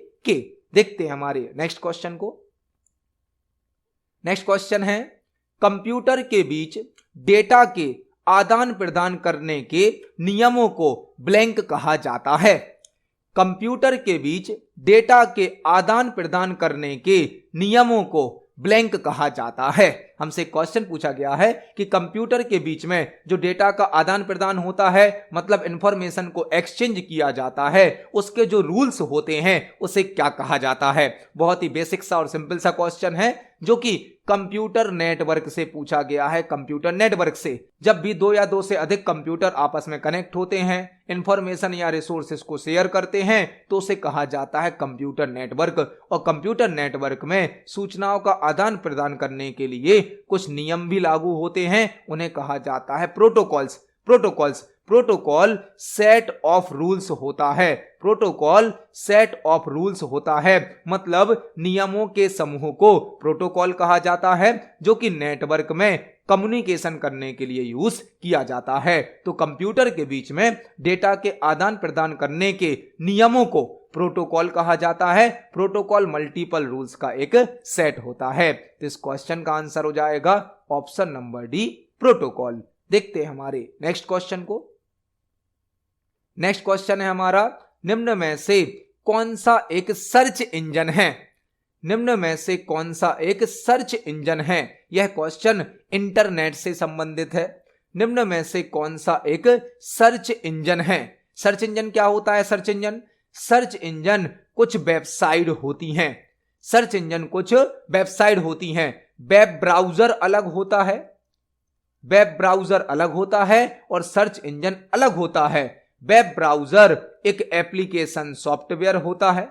देखते हैं हमारे नेक्स्ट क्वेश्चन को। नेक्स्ट क्वेश्चन है कंप्यूटर के बीच डेटा के आदान प्रदान करने के नियमों को ब्लैंक कहा जाता है। कंप्यूटर के बीच डेटा के आदान प्रदान करने के नियमों को ब्लैंक कहा जाता है। हमसे क्वेश्चन पूछा गया है कि कंप्यूटर के बीच में जो डेटा का आदान प्रदान होता है, मतलब इंफॉर्मेशन को एक्सचेंज किया जाता है, उसके जो रूल्स होते हैं उसे क्या कहा जाता है? बहुत ही बेसिक सा और सिंपल सा क्वेश्चन है जो कि कंप्यूटर नेटवर्क से पूछा गया है। कंप्यूटर नेटवर्क से जब भी दो या दो से अधिक कंप्यूटर आपस में कनेक्ट होते हैं, इंफॉर्मेशन या रिसोर्सेज को शेयर करते हैं, तो उसे कहा जाता है कंप्यूटर नेटवर्क। और कंप्यूटर नेटवर्क में सूचनाओं का आदान प्रदान करने के लिए कुछ नियम भी लागू होते हैं, उन्हें कहा जाता है protocols. Protocol set of rules होता है। प्रोटोकॉल सेट ऑफ रूल्स होता है, मतलब नियमों के समूह को प्रोटोकॉल कहा जाता है, जो कि नेटवर्क में कम्युनिकेशन करने के लिए यूज किया जाता है। तो कंप्यूटर के बीच में डेटा के आदान प्रदान करने के नियमों को प्रोटोकॉल कहा जाता है। प्रोटोकॉल मल्टीपल रूल्स का एक सेट होता है। तो इस क्वेश्चन का आंसर हो जाएगा ऑप्शन नंबर डी, प्रोटोकॉल। देखते हैं हमारे नेक्स्ट क्वेश्चन को। नेक्स्ट क्वेश्चन है हमारा निम्न में से कौन सा एक सर्च इंजन है? निम्न में से कौन सा एक सर्च इंजन है? यह क्वेश्चन इंटरनेट से संबंधित है। निम्न में से कौन सा एक सर्च इंजन है? सर्च इंजन क्या होता है? सर्च इंजन कुछ वेबसाइट होती हैं। सर्च इंजन कुछ वेबसाइट होती हैं। वेब ब्राउजर अलग होता है, वेब ब्राउजर अलग होता है और सर्च इंजन अलग होता है। वेब ब्राउजर एक एप्लीकेशन सॉफ्टवेयर होता है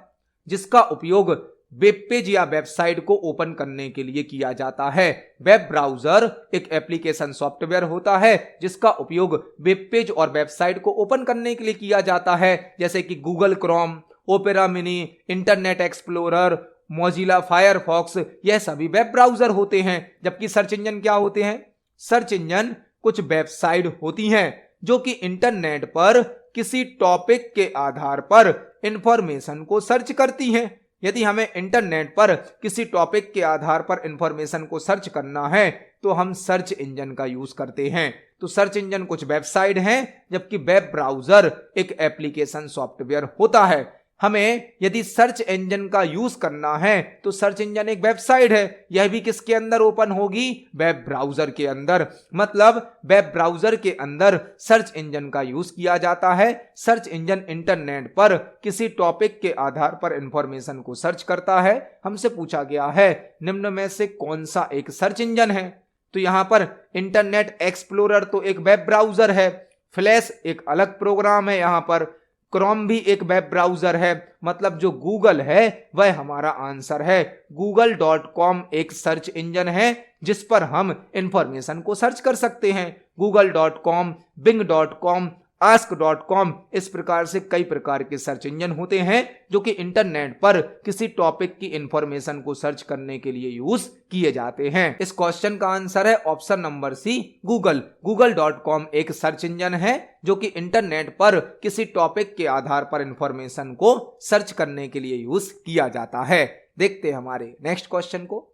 जिसका उपयोग वेब पेज या वेबसाइट को ओपन करने के लिए किया जाता है। वेब ब्राउजर एक एप्लीकेशन सॉफ्टवेयर होता है जिसका उपयोग वेब पेज और वेबसाइट को ओपन करने के लिए किया जाता है, जैसे कि Google Chrome, opera mini, internet explorer, Mozilla Firefox, यह सभी वेब ब्राउजर होते हैं। जबकि सर्च इंजन क्या होते हैं? सर्च इंजन कुछ वेबसाइट होती हैं जो कि इंटरनेट पर किसी टॉपिक के आधार पर इंफॉर्मेशन को सर्च करती हैं। यदि हमें इंटरनेट पर किसी टॉपिक के आधार पर इंफॉर्मेशन को सर्च करना है तो हम सर्च इंजन का यूज करते हैं। तो सर्च इंजन कुछ वेबसाइट हैं, जबकि वेब ब्राउजर एक एप्लीकेशन सॉफ्टवेयर होता है। हमें यदि सर्च इंजन का यूज करना है तो सर्च इंजन एक वेबसाइट है, यह भी किसके अंदर ओपन होगी? वेब ब्राउजर के अंदर। मतलब वेब ब्राउजर के अंदर सर्च इंजन का यूज किया जाता है। सर्च इंजन इंटरनेट पर किसी टॉपिक के आधार पर इंफॉर्मेशन को सर्च करता है। हमसे पूछा गया है निम्न में से कौन सा एक सर्च इंजन है? तो यहां पर इंटरनेट एक्सप्लोरर तो एक वेब ब्राउजर है, फ्लैश एक अलग प्रोग्राम है, यहां पर क्रोम भी एक वेब ब्राउजर है। मतलब जो गूगल है वह हमारा आंसर है। google.com एक सर्च इंजन है जिस पर हम इंफॉर्मेशन को सर्च कर सकते हैं। google.com, bing.com, ask.com, इस प्रकार से कई प्रकार के सर्च इंजन होते हैं जो कि इंटरनेट पर किसी टॉपिक की इंफॉर्मेशन को सर्च करने के लिए यूज किए जाते हैं। इस क्वेश्चन का आंसर है ऑप्शन नंबर सी, गूगल। google.com एक सर्च इंजन है जो कि इंटरनेट पर किसी टॉपिक के आधार पर इंफॉर्मेशन को सर्च करने के लिए यूज किया जाता है। देखते हैं हमारे नेक्स्ट क्वेश्चन को।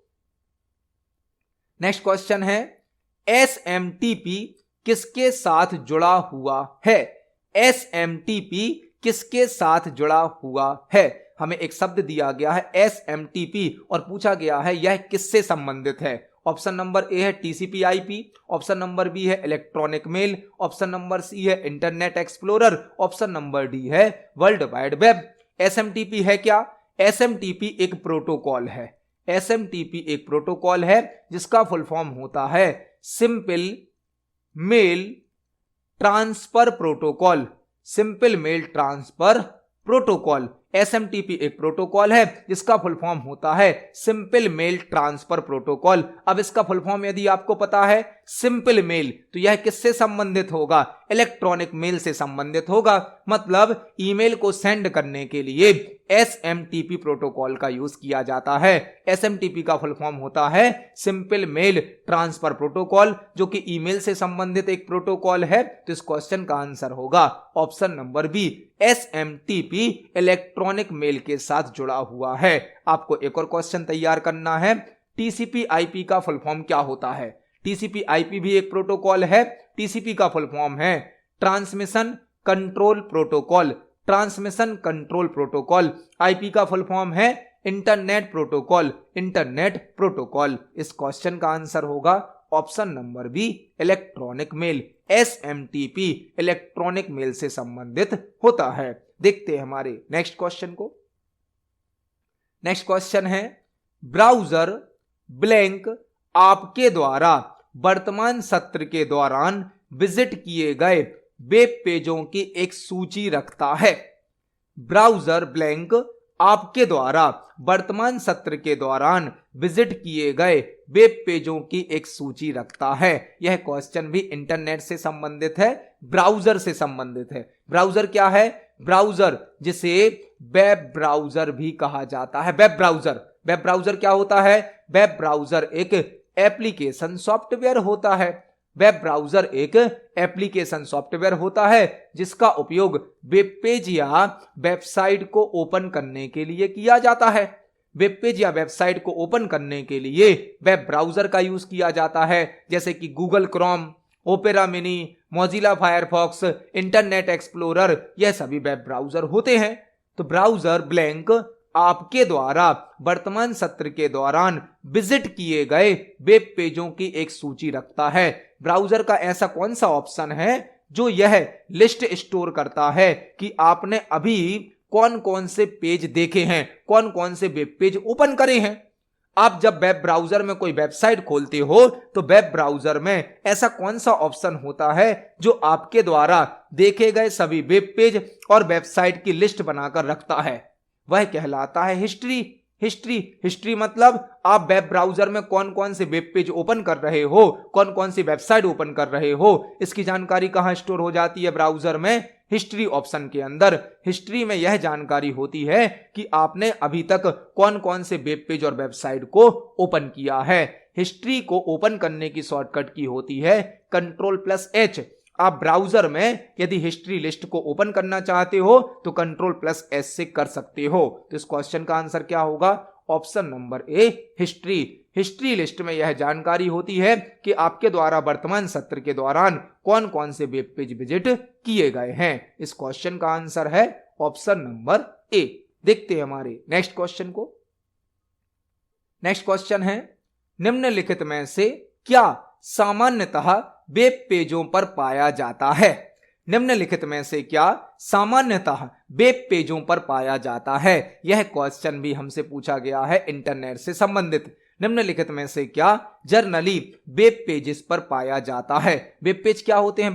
नेक्स्ट क्वेश्चन है SMTP किसके साथ जुड़ा हुआ है? SMTP किसके साथ जुड़ा हुआ है? हमें एक शब्द दिया गया है SMTP और पूछा गया है यह किससे संबंधित है। ऑप्शन नंबर ए है TCP/IP, ऑप्शन नंबर बी है electronic mail, option number C है Internet Explorer, option number D है वर्ल्ड वाइड वेब। SMTP है क्या? SMTP एक प्रोटोकॉल है। SMTP एक प्रोटोकॉल है जिसका फुल फॉर्म होता है simple mail transfer protocol. Simple mail transfer protocol. SMTP एक प्रोटोकॉल है जिसका फुल फॉर्म होता है सिंपल मेल ट्रांसफर प्रोटोकॉल। अब इसका फुल फॉर्म यदि आपको पता है सिंपल मेल, तो यह किससे संबंधित होगा? इलेक्ट्रॉनिक मेल से संबंधित होगा। मतलब ईमेल को सेंड करने के लिए SMTP प्रोटोकॉल का यूज किया जाता है। SMTP का फुल फॉर्म होता है सिंपल मेल ट्रांसफर प्रोटोकॉल, जो कि ईमेल से संबंधित एक प्रोटोकॉल है। तो इस क्वेश्चन का आंसर होगा option number B, SMTP electronic mail के साथ जुड़ा हुआ है। आपको एक और क्वेश्चन तैयार करना है। TCP/IP का फुल फॉर्म क्या होता है? TCP/IP भी एक प्रोटोकॉल है। TCP का फुल फॉर्म है transmission control protocol. Transmission control protocol. IP का फुल फॉर्म है इंटरनेट प्रोटोकॉल। Internet protocol. इस क्वेश्चन का आंसर होगा option number B, electronic mail. SMTP electronic mail से संबंधित होता है। देखते हैं हमारे नेक्स्ट क्वेश्चन को। नेक्स्ट क्वेश्चन है ब्राउजर ब्लैंक आपके द्वारा वर्तमान सत्र के दौरान विजिट किए गए वेब पेजों की एक सूची रखता है। ब्राउजर ब्लैंक आपके द्वारा वर्तमान सत्र के दौरान विजिट किए गए वेब पेजों की एक सूची रखता है। यह क्वेश्चन भी इंटरनेट से संबंधित है, ब्राउजर से संबंधित है। ब्राउजर क्या है? ब्राउजर जिसे वेब ब्राउजर भी कहा जाता है। Web browser. वेब ब्राउजर क्या होता है? वेब ब्राउजर एक एप्लीकेशन सॉफ्टवेयर होता है। वेब ब्राउजर एक एप्लीकेशन सॉफ्टवेयर होता है जिसका उपयोग वेब पेज या वेबसाइट को ओपन करने के लिए किया जाता है। वेब पेज या वेबसाइट को ओपन करने के लिए वेब ब्राउजर का यूज किया जाता है, जैसे कि Google Chrome, opera mini, Mozilla Firefox, internet explorer, यह सभी वेब ब्राउजर होते हैं। तो ब्राउजर ब्लैंक आपके द्वारा वर्तमान सत्र के दौरान विजिट किए गए वेब पेजों की एक सूची रखता है। ब्राउजर का ऐसा कौन सा ऑप्शन है जो यह लिस्ट स्टोर करता है कि आपने अभी कौन कौन से पेज देखे हैं, कौन कौन से वेब पेज ओपन करे हैं। आप जब वेब ब्राउजर में कोई वेबसाइट खोलते हो तो वेब ब्राउजर में ऐसा कौन सा ऑप्शन होता है जो आपके द्वारा देखे गए सभी वेब पेज और वेबसाइट की लिस्ट बनाकर रखता है? वह कहलाता है हिस्ट्री। हिस्ट्री। हिस्ट्री मतलब आप वेब ब्राउजर में कौन कौन से वेब पेज ओपन कर रहे हो, कौन कौन सी वेबसाइट ओपन कर रहे हो, इसकी जानकारी कहाँ स्टोर हो जाती है ब्राउजर में, हिस्ट्री ऑप्शन के अंदर। हिस्ट्री में यह जानकारी होती है कि आपने अभी तक कौन कौन से वेब पेज और वेबसाइट को ओपन किया है। हिस्ट्री को ओपन करने की शॉर्टकट की होती है Ctrl+H। आप ब्राउजर में यदि हिस्ट्री लिस्ट को ओपन करना चाहते हो तो Ctrl+S से कर सकते हो। तो इस क्वेश्चन का आंसर क्या होगा? Option number A, history. History list में यह जानकारी होती है कि आपके द्वारा वर्तमान सत्र के दौरान कौन कौन से वेब पेज विजिट किए गए हैं। इस क्वेश्चन का आंसर है ऑप्शन नंबर ए। देखते हैं हमारे नेक्स्ट क्वेश्चन को। नेक्स्ट क्वेश्चन है, निम्नलिखित में से क्या सामान्यतः वेब पेजों पर पाया जाता है? निम्नलिखित में से क्या सामान्यतः वेब पेजों पर पाया जाता है? यह क्वेश्चन भी हमसे पूछा गया है इंटरनेट से संबंधित। निम्नलिखित में से क्या जर्नली वेब पेजेस पर पाया जाता है? वेब पेज क्या होते हैं?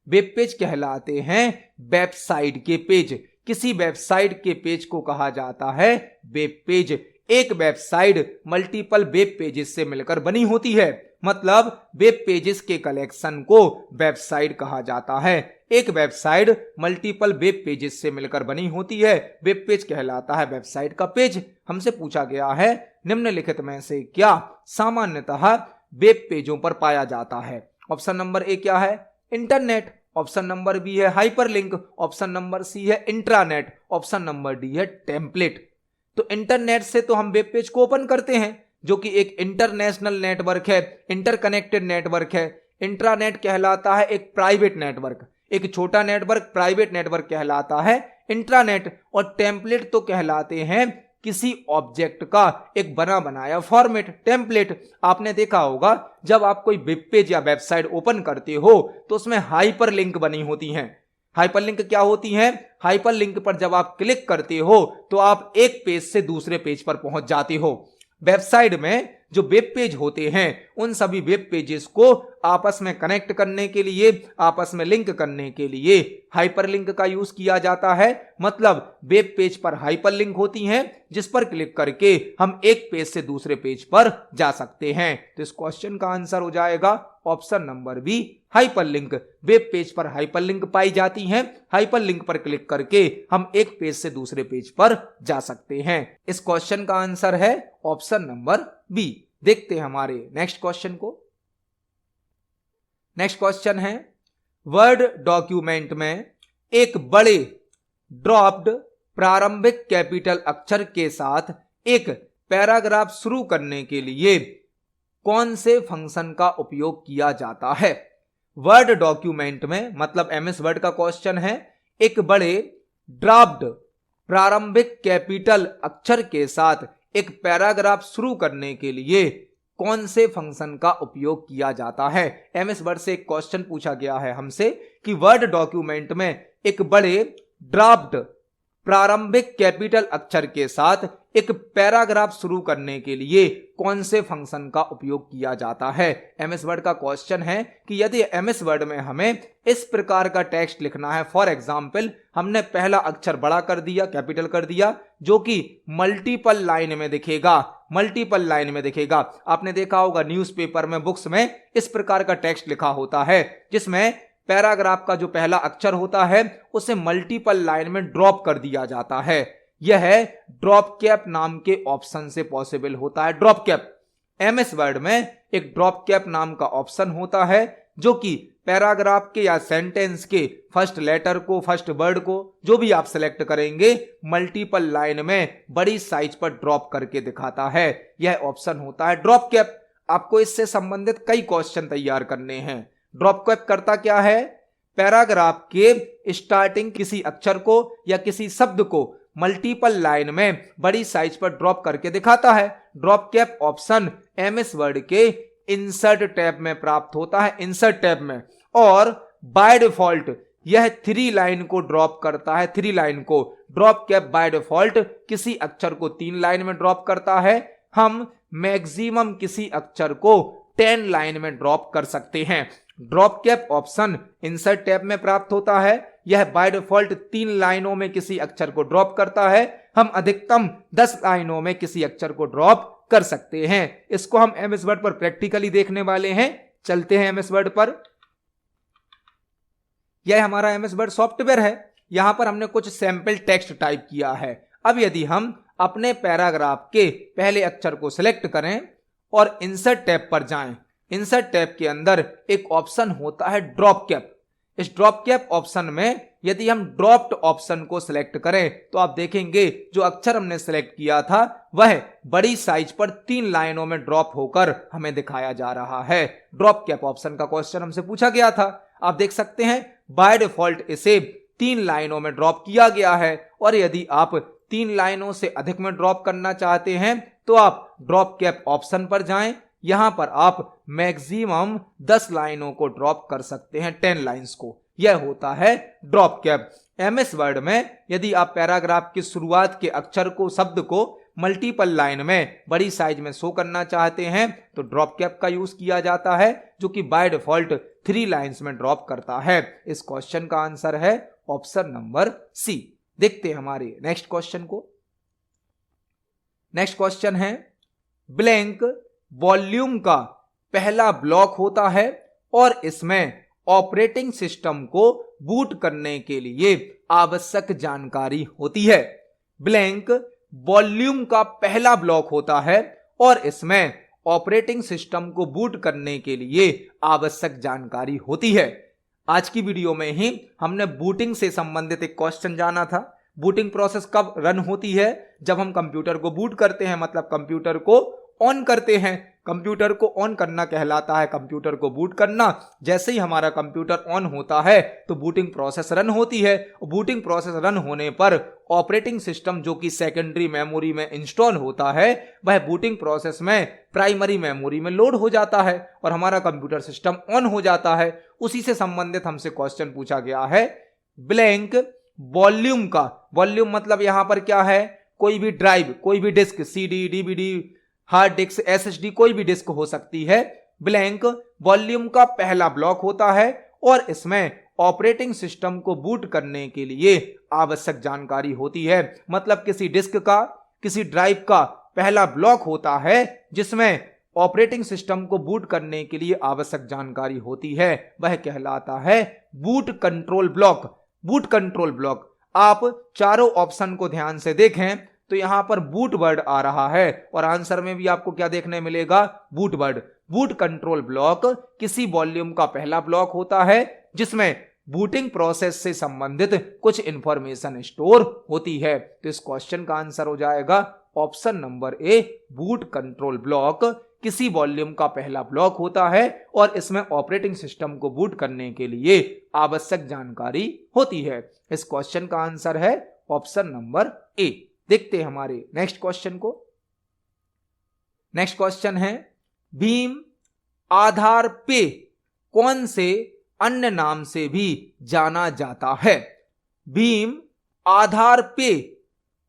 वेब पेज कहलाते हैं वेबसाइट के पेज। किसी वेबसाइट के पेज को कहा जाता है वेब पेज। एक वेबसाइट मल्टीपल वेब पेजेस से मिलकर बनी होती है, मतलब वेब पेजेस के कलेक्शन को वेबसाइट कहा जाता है। एक वेबसाइट मल्टीपल वेब पेजेस से मिलकर बनी होती है, वेब पेज कहलाता है वेबसाइट का पेज। हमसे पूछा गया है निम्नलिखित में से क्या सामान्यतः वेब पेजों पर पाया जाता है? ऑप्शन नंबर ए क्या है? इंटरनेट। ऑप्शन नंबर बी है हाइपरलिंक। ऑप्शन नंबर सी है इंट्रानेट। ऑप्शन नंबर डी है टेम्पलेट। तो इंटरनेट से तो हम वेब पेज को ओपन करते हैं, जो कि एक इंटरनेशनल नेटवर्क है, इंटरकनेक्टेड नेटवर्क है। इंट्रानेट कहलाता है एक प्राइवेट नेटवर्क, एक छोटा नेटवर्क प्राइवेट नेटवर्क कहलाता है इंट्रानेट। और टेम्पलेट तो कहलाते हैं किसी ऑब्जेक्ट का एक बना बनाया फॉर्मेट, टेम्पलेट। आपने देखा होगा जब आप कोई वेब पेज या वेबसाइट ओपन करते हो तो उसमें हाइपरलिंक बनी होती हैं। हाइपरलिंक क्या होती हैं? हाइपरलिंक पर जब आप क्लिक करते हो तो आप एक पेज से दूसरे पेज पर पहुंच जाते हो। वेबसाइट में जो वेब पेज होते हैं उन सभी वेब पेजेस को आपस में कनेक्ट करने के लिए, आपस में लिंक करने के लिए हाइपरलिंक का यूज किया जाता है। मतलब वेब पेज पर हाइपरलिंक होती हैं जिस पर क्लिक करके हम एक पेज से दूसरे पेज पर जा सकते हैं। तो इस क्वेश्चन का आंसर हो जाएगा option number B, hyperlink. Web page पर हाइपरलिंक पाई जाती हैं, हाइपरलिंक पर क्लिक करके हम एक पेज से दूसरे पेज पर जा सकते हैं। इस क्वेश्चन का आंसर है ऑप्शन नंबर बी। देखते हैं हमारे नेक्स्ट क्वेश्चन को। नेक्स्ट क्वेश्चन है, वर्ड डॉक्यूमेंट में एक बड़े ड्रॉप्ड प्रारंभिक कैपिटल अक्षर के साथ एक पैराग्राफ शुरू करने के लिए कौन से फंक्शन का उपयोग किया जाता है? वर्ड डॉक्यूमेंट में, मतलब एमएस वर्ड का क्वेश्चन है, एक बड़े ड्रॉप्ड प्रारंभिक कैपिटल अक्षर के साथ एक पैराग्राफ शुरू करने के लिए कौन से फंक्शन का उपयोग किया जाता है? एमएस वर्ड से एक क्वेश्चन पूछा गया है हमसे कि वर्ड डॉक्यूमेंट में एक बड़े ड्रॉप्ड प्रारंभिक कैपिटल अक्षर के साथ एक पैराग्राफ शुरू करने के लिए कौन से फंक्शन का उपयोग किया जाता है? एमएस वर्ड का क्वेश्चन है कि यदि एमएस वर्ड में हमें इस प्रकार का टेक्स्ट लिखना है, फॉर एग्जाम्पल हमने पहला अक्षर बड़ा कर दिया, कैपिटल कर दिया, जो कि मल्टीपल लाइन में दिखेगा, मल्टीपल लाइन में दिखेगा। आपने देखा होगा न्यूज़पेपर में, बुक्स में इस प्रकार का टेक्स्ट लिखा होता है जिसमें पैराग्राफ का जो पहला अक्षर होता है उसे मल्टीपल लाइन में ड्रॉप कर दिया जाता है। यह ड्रॉप कैप नाम के ऑप्शन से पॉसिबल होता है। ड्रॉप कैप, एमएस वर्ड में एक ड्रॉप कैप नाम का ऑप्शन होता है जो कि पैराग्राफ के या सेंटेंस के फर्स्ट लेटर को, फर्स्ट वर्ड को, जो भी आप सिलेक्ट करेंगे, मल्टीपल लाइन में बड़ी साइज पर ड्रॉप करके दिखाता है। यह ऑप्शन होता है ड्रॉप कैप। आपको इससे संबंधित कई क्वेश्चन तैयार करने हैं। ड्रॉप कैप करता क्या है? पैराग्राफ के स्टार्टिंग किसी अक्षर को या किसी शब्द को मल्टीपल लाइन में बड़ी साइज पर ड्रॉप करके दिखाता है। Drop cap option MS word के इंसर्ट टैब में प्राप्त होता है, इंसर्ट टैब में। और बाय डिफॉल्ट यह 3 लाइन को ड्रॉप करता है, 3 लाइन को। ड्रॉप कैप बाय डिफॉल्ट किसी अक्षर को 3 लाइन में ड्रॉप करता है। हम मैक्सिमम किसी अक्षर को 10 लाइन में ड्रॉप कर सकते हैं। Drop cap option insert tab में प्राप्त होता है। यह बाय डिफॉल्ट 3 लाइनों में किसी अक्षर को ड्रॉप करता है। हम अधिकतम 10 लाइनों में किसी अक्षर को ड्रॉप कर सकते हैं। इसको हम एमएस वर्ड पर प्रैक्टिकली देखने वाले हैं। चलते हैं एमएस वर्ड पर। यह हमारा एमएस वर्ड सॉफ्टवेयर है। यहां पर हमने कुछ सैंपल टेक्स्ट टाइप किया है। अब यदि हम अपने पैराग्राफ के पहले अक्षर को सिलेक्ट करें और इंसर्ट टैब पर जाएं, इंसर्ट टैब के अंदर एक ऑप्शन होता है ड्रॉप कैप। इस ड्रॉप कैप ऑप्शन में यदि हम ड्रॉप्ड ऑप्शन को सिलेक्ट करें तो आप देखेंगे जो अक्षर हमने सिलेक्ट किया था वह बड़ी साइज पर 3 लाइनों में ड्रॉप होकर हमें दिखाया जा रहा है। ड्रॉप कैप ऑप्शन का क्वेश्चन हमसे पूछा गया था। आप देख सकते हैं बाय डिफॉल्ट इसे 3 लाइनों में ड्रॉप किया गया है, और यदि आप 3 लाइनों से अधिक में ड्रॉप करना चाहते हैं तो आप ड्रॉप कैप ऑप्शन पर जाएं। यहां पर आप मैक्सिमम 10 लाइनों को ड्रॉप कर सकते हैं, 10 लाइंस को। यह होता है ड्रॉप कैप। एमएस वर्ड में यदि आप पैराग्राफ की शुरुआत के अक्षर को, शब्द को मल्टीपल लाइन में बड़ी साइज में शो करना चाहते हैं तो ड्रॉप कैप का यूज किया जाता है, जो कि बाय डिफॉल्ट 3 लाइंस में ड्रॉप करता है। इस क्वेश्चन का आंसर है ऑप्शन नंबर सी। देखते हैं हमारे नेक्स्ट क्वेश्चन को। नेक्स्ट क्वेश्चन है ब्लैंक वॉल्यूम का पहला ब्लॉक होता है और इसमें ऑपरेटिंग सिस्टम को बूट करने के लिए आवश्यक जानकारी होती है। ब्लैंक वॉल्यूम का पहला ब्लॉक होता है और इसमें ऑपरेटिंग सिस्टम को बूट करने के लिए आवश्यक जानकारी होती है। आज की वीडियो में ही हमने बूटिंग से संबंधित एक क्वेश्चन जाना था। बूटिंग प्रोसेस कब रन होती है? जब हम कंप्यूटर को बूट करते हैं, मतलब कंप्यूटर को ऑन करते हैं। कंप्यूटर को ऑन करना कहलाता है कंप्यूटर को बूट करना। जैसे ही हमारा कंप्यूटर ऑन होता है तो बूटिंग प्रोसेस रन होती है। बूटिंग प्रोसेस रन होने पर ऑपरेटिंग सिस्टम जो कि सेकेंडरी मेमोरी में इंस्टॉल होता है वह बूटिंग प्रोसेस में प्राइमरी मेमोरी में लोड हो जाता है और हमारा कंप्यूटर सिस्टम ऑन हो जाता है। उसी से संबंधित हमसे क्वेश्चन पूछा गया है ब्लैंक वॉल्यूम का। वॉल्यूम मतलब यहां पर क्या है? कोई भी ड्राइव, कोई भी disk, CD, DVD, hard disk, SSD, कोई भी डिस्क हो सकती है। ब्लैंक वॉल्यूम का पहला ब्लॉक होता है और इसमें ऑपरेटिंग सिस्टम को बूट करने के लिए आवश्यक जानकारी होती है। मतलब किसी डिस्क का, किसी ड्राइव का पहला ब्लॉक होता है जिसमें ऑपरेटिंग सिस्टम को बूट करने के लिए आवश्यक जानकारी होती है, वह कहलाता है boot control block. Boot control block. आप चारों ऑप्शन को ध्यान से देखें तो यहां पर बूट वर्ड आ रहा है और आंसर में भी आपको क्या देखने मिलेगा? Boot word. Boot control block किसी वॉल्यूम का पहला ब्लॉक होता है जिसमें बूटिंग प्रोसेस से संबंधित कुछ इंफॉर्मेशन स्टोर होती है। तो इस क्वेश्चन का आंसर हो जाएगा option number A, boot control block किसी वॉल्यूम का पहला ब्लॉक होता है और इसमें ऑपरेटिंग सिस्टम को बूट करने के लिए आवश्यक जानकारी होती है। इस क्वेश्चन का आंसर है ऑप्शन नंबर ए। देखते हैं हमारे नेक्स्ट क्वेश्चन को। नेक्स्ट क्वेश्चन है भीम आधार पे कौन से अन्य नाम से भी जाना जाता है? भीम आधार पे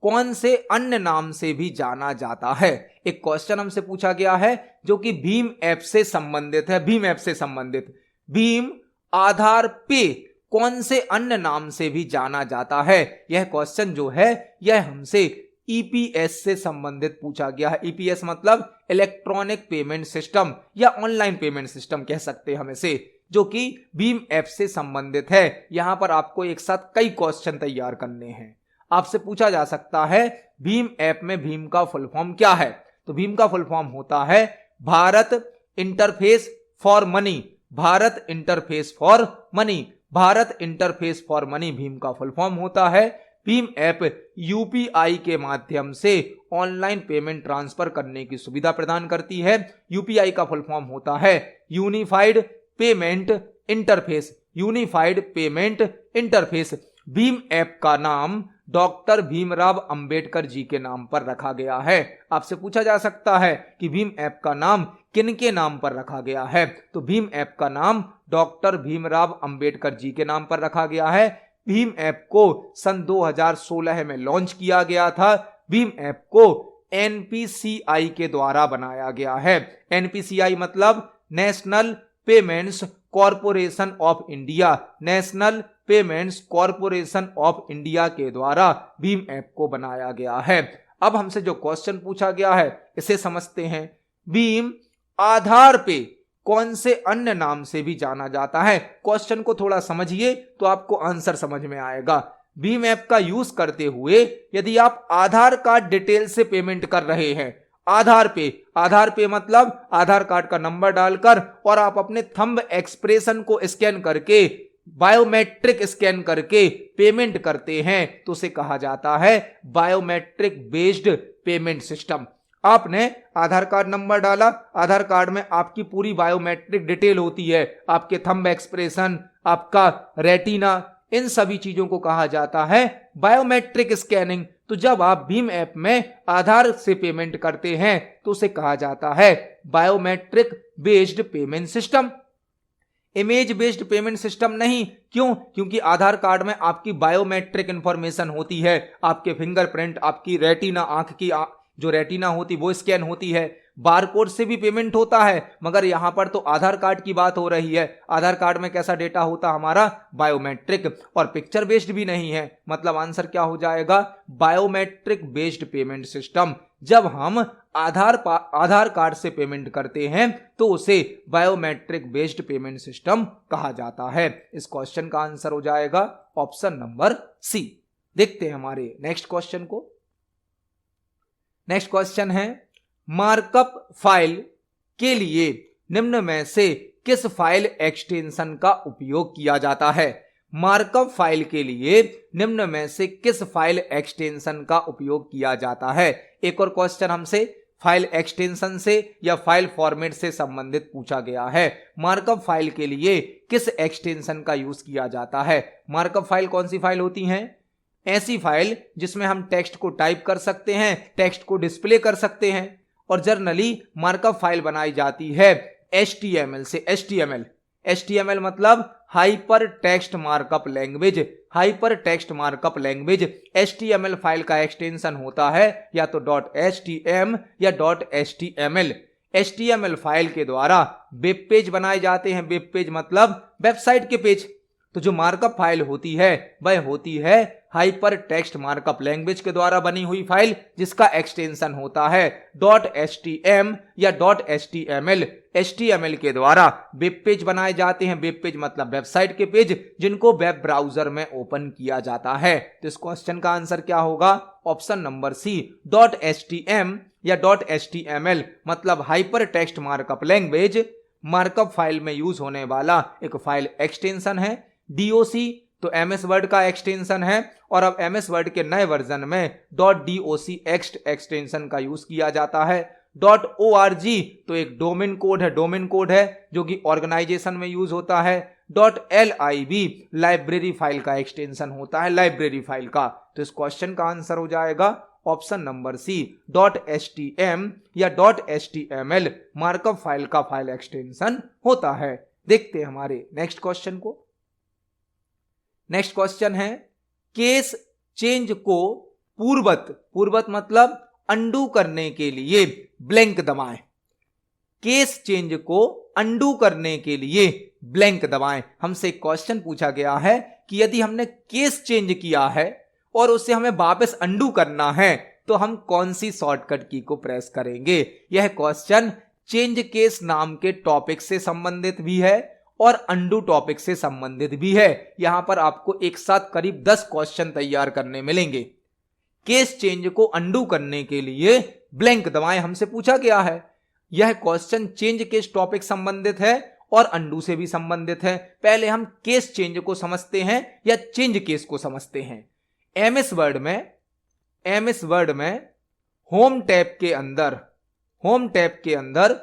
कौन से अन्य नाम से भी जाना जाता है? एक क्वेश्चन हमसे पूछा गया है जो कि भीम ऐप से संबंधित है। भीम ऐप से संबंधित भीम आधार पे कौन से अन्य नाम से भी जाना जाता है? यह क्वेश्चन जो है यह हमसे ईपीएस से संबंधित पूछा गया है। ईपीएस मतलब इलेक्ट्रॉनिक पेमेंट सिस्टम या ऑनलाइन पेमेंट सिस्टम कह सकते हैं हम इसे, जो कि भीम ऐप से संबंधित है। यहां पर आपको एक साथ कई क्वेश्चन तैयार करने हैं। आपसे पूछा जा सकता है भीम ऐप में भीम का फुल फॉर्म क्या है? तो भीम का फुल फॉर्म होता है Bharat interface for money. Bharat interface for money. Bharat interface for money Bhim का फुल फॉर्म होता है। भीम ऐप यूपीआई के माध्यम से ऑनलाइन पेमेंट ट्रांसफर करने की सुविधा प्रदान करती है। यूपीआई का फुल फॉर्म होता है unified payment interface. Unified payment interface. Bhim app का नाम डॉक्टर भीमराव अंबेडकर जी के नाम पर रखा गया है। आपसे पूछा जा सकता है कि भीम ऐप का नाम किनके नाम पर रखा गया है? तो भीम ऐप का नाम डॉक्टर भीमराव अंबेडकर जी के नाम पर रखा गया है। भीम ऐप को सन 2016 में लॉन्च किया गया था। भीम ऐप को एनपीसीआई के द्वारा बनाया गया है। एनपीसीआई मतलब national payments corporation of India. National payments corporation of India के द्वारा भीम ऐप को बनाया गया है। अब हमसे जो क्वेश्चन पूछा गया है इसे समझते हैं। भीम आधार पे कौन से अन्य नाम से भी जाना जाता है? क्वेश्चन को थोड़ा समझिए तो आपको आंसर समझ में आएगा। भीम ऐप का यूज करते हुए यदि आप आधार कार्ड डिटेल से पेमेंट कर रहे हैं, आधार पे मतलब आधार कार्ड का नंबर डालकर और आप अपने थंब एक्सप्रेशन को स्कैन करके, बायोमेट्रिक स्कैन करके पेमेंट करते हैं तो उसे कहा जाता है बायोमेट्रिक बेस्ड पेमेंट सिस्टम। आपने आधार कार्ड नंबर डाला, आधार कार्ड में आपकी पूरी बायोमेट्रिक डिटेल होती है, आपके थंब एक्सप्रेशन, आपका रेटिना, इन सभी चीजों को कहा जाता है बायोमेट्रिक स्कैनिंग। तो जब आप भीम ऐप में आधार से पेमेंट करते हैं तो उसे कहा जाता है biometric based payment system, image based payment system नहीं। क्यों? क्योंकि आधार कार्ड में आपकी बायोमेट्रिक इंफॉर्मेशन होती है, आपके फिंगरप्रिंट, आपकी रेटिना, आंख की जो रेटिना होती वो स्कैन होती है, बारकोड से भी पेमेंट होता है, मगर यहां पर तो आधार कार्ड की बात हो रही है। आधार कार्ड में कैसा डेटा होता हमारा? बायोमेट्रिक, और पिक्चर बेस्ड भी नहीं है। मतलब आंसर क्या हो जाएगा? Biometric based payment system. जब हम आधार कार्ड से पेमेंट करते हैं तो उसे बायोमेट्रिक बेस्ड पेमेंट सिस्टम कहा जाता है। इस क्वेश्चन का आंसर हो जाएगा ऑप्शन नंबर सी। देखते हैं हमारे नेक्स्ट क्वेश्चन को। नेक्स्ट क्वेश्चन है, मार्कअप फाइल के लिए निम्न में से किस फाइल एक्सटेंशन का उपयोग किया जाता है? मार्कअप फाइल के लिए निम्न में से किस फाइल एक्सटेंशन का उपयोग किया जाता है? एक और क्वेश्चन हमसे फाइल एक्सटेंशन से या फाइल फॉर्मेट से संबंधित पूछा गया है। मार्कअप फाइल के लिए किस एक्सटेंशन का यूज किया जाता है? मार्कअप फाइल कौन सी फाइल होती हैं? ऐसी फाइल जिसमें हम टेक्स्ट को टाइप कर सकते हैं, टेक्स्ट को डिस्प्ले कर सकते हैं, और जर्नली मार्कअप फाइल बनाई जाती है HTML से। HTML मतलब hyper text markup language. Hyper text markup language HTML file का एक्सटेंशन होता है या तो .htm या .html। HTML फाइल के द्वारा वेब पेज बनाए जाते हैं। वेब पेज मतलब वेबसाइट के पेज। तो जो मार्कअप फाइल होती है वह होती है हाइपर टेक्स्ट मार्कअप लैंग्वेज के द्वारा बनी हुई फाइल, जिसका एक्सटेंशन होता है .htm या .html। HTML के द्वारा वेब पेज बनाए जाते हैं। वेब पेज मतलब वेबसाइट के पेज, जिनको वेब ब्राउजर में ओपन किया जाता है। तो इस क्वेश्चन का आंसर क्या होगा? ऑप्शन नंबर सी, .htm या .html मतलब hyper text markup language markup file में यूज होने वाला एक फाइल एक्सटेंशन है। DOC तो MS वर्ड का एक्सटेंशन है, और अब MS वर्ड के नए वर्जन में .docx एक्सटेंशन का यूज किया जाता है। .org तो एक डोमेन कोड है जो कि ऑर्गेनाइजेशन में यूज होता है। .lib लाइब्रेरी फाइल का एक्सटेंशन होता है, लाइब्रेरी फाइल का। तो इस क्वेश्चन का आंसर हो जाएगा ऑप्शन नंबर सी, .htm या .html मार्कअप फाइल का फाइल एक्सटेंशन होता है। देखते हैं हमारे नेक्स्ट क्वेश्चन को। नेक्स्ट क्वेश्चन है, केस चेंज को पूर्वत मतलब अंडू करने के लिए ब्लैंक दबाएं। केस चेंज को अंडू करने के लिए ब्लैंक दबाएं। हमसे एक क्वेश्चन पूछा गया है कि यदि हमने केस चेंज किया है और उसे हमें वापस अंडू करना है तो हम कौन सी शॉर्टकट की को प्रेस करेंगे? यह क्वेश्चन चेंज केस नाम के टॉपिक से संबंधित भी है और अंडू टॉपिक से संबंधित भी है। यहां पर आपको एक साथ करीब 10 क्वेश्चन तैयार करने मिलेंगे। केस चेंज को अंडू करने के लिए ब्लैंक दबाएं हमसे पूछा गया है। यह क्वेश्चन चेंज केस टॉपिक संबंधित है और अंडू से भी संबंधित है। पहले हम केस चेंज को समझते हैं या चेंज केस को समझते हैं। MS वर्ड में होम टैब के अंदर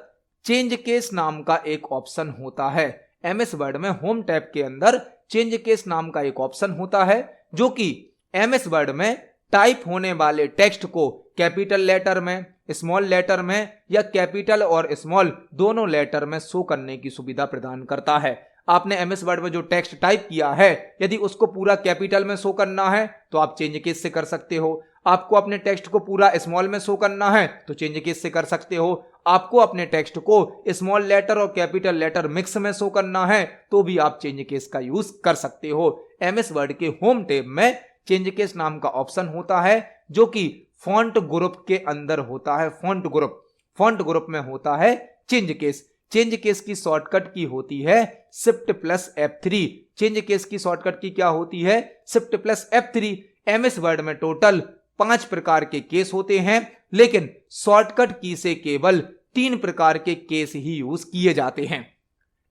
चेंज केस नाम का एक ऑप्शन होता है। MS वर्ड में होम टैब के अंदर चेंज केस नाम का एक ऑप्शन होता है जो कि MS वर्ड में टाइप होने वाले टेक्स्ट को कैपिटल लेटर में, स्मॉल लेटर में या कैपिटल और स्मॉल दोनों लेटर में शो करने की सुविधा प्रदान करता है। आपने MS वर्ड में जो टेक्स्ट टाइप किया है, यदि उसको पूरा कैपिटल में शो करना है तो आप चेंज केस से कर सकते हो। आपको अपने टेक्स्ट को पूरा स्मॉल में शो करना है तो चेंज केस से कर सकते हो। आपको अपने टेक्स्ट को स्मॉल लेटर और कैपिटल लेटर मिक्स में शो करना है तो भी आप चेंज केस का यूज कर सकते हो। एमएस वर्ड के होम टैब में चेंज केस नाम का ऑप्शन होता है जो कि फॉन्ट ग्रुप के अंदर होता है। फॉन्ट ग्रुप में होता है चेंज केस। चेंज केस की शॉर्टकट की होती है Shift+F3। चेंज केस की शॉर्टकट की क्या होती है? Shift+F3। एमएस वर्ड में टोटल 5 प्रकार के केस होते हैं, लेकिन शॉर्टकट की से केवल 3 प्रकार के केस ही यूज किए जाते हैं।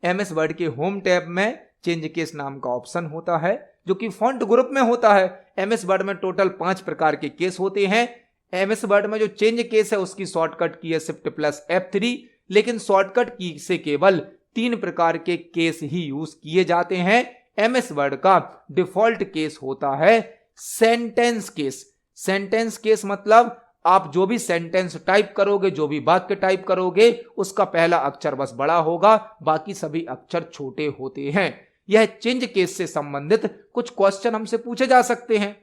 एमएस वर्ड के होम टैब में चेंज केस नाम का ऑप्शन होता है जो कि फॉन्ट ग्रुप में होता है। एमएस वर्ड में टोटल 5 प्रकार के केस होते हैं। एमएस वर्ड में जो चेंज केस है उसकी शॉर्टकट की है Shift+F3, लेकिन शॉर्टकट की से केवल 3 प्रकार के केस ही यूज किए जाते हैं। एमएस वर्ड का डिफॉल्ट केस होता है सेंटेंस केस। सेंटेंस केस मतलब आप जो भी सेंटेंस टाइप करोगे, जो भी वाक्य टाइप करोगे, उसका पहला अक्षर बस बड़ा होगा, बाकी सभी अक्षर छोटे होते हैं। यह चेंज केस से संबंधित कुछ क्वेश्चन हमसे पूछे जा सकते हैं।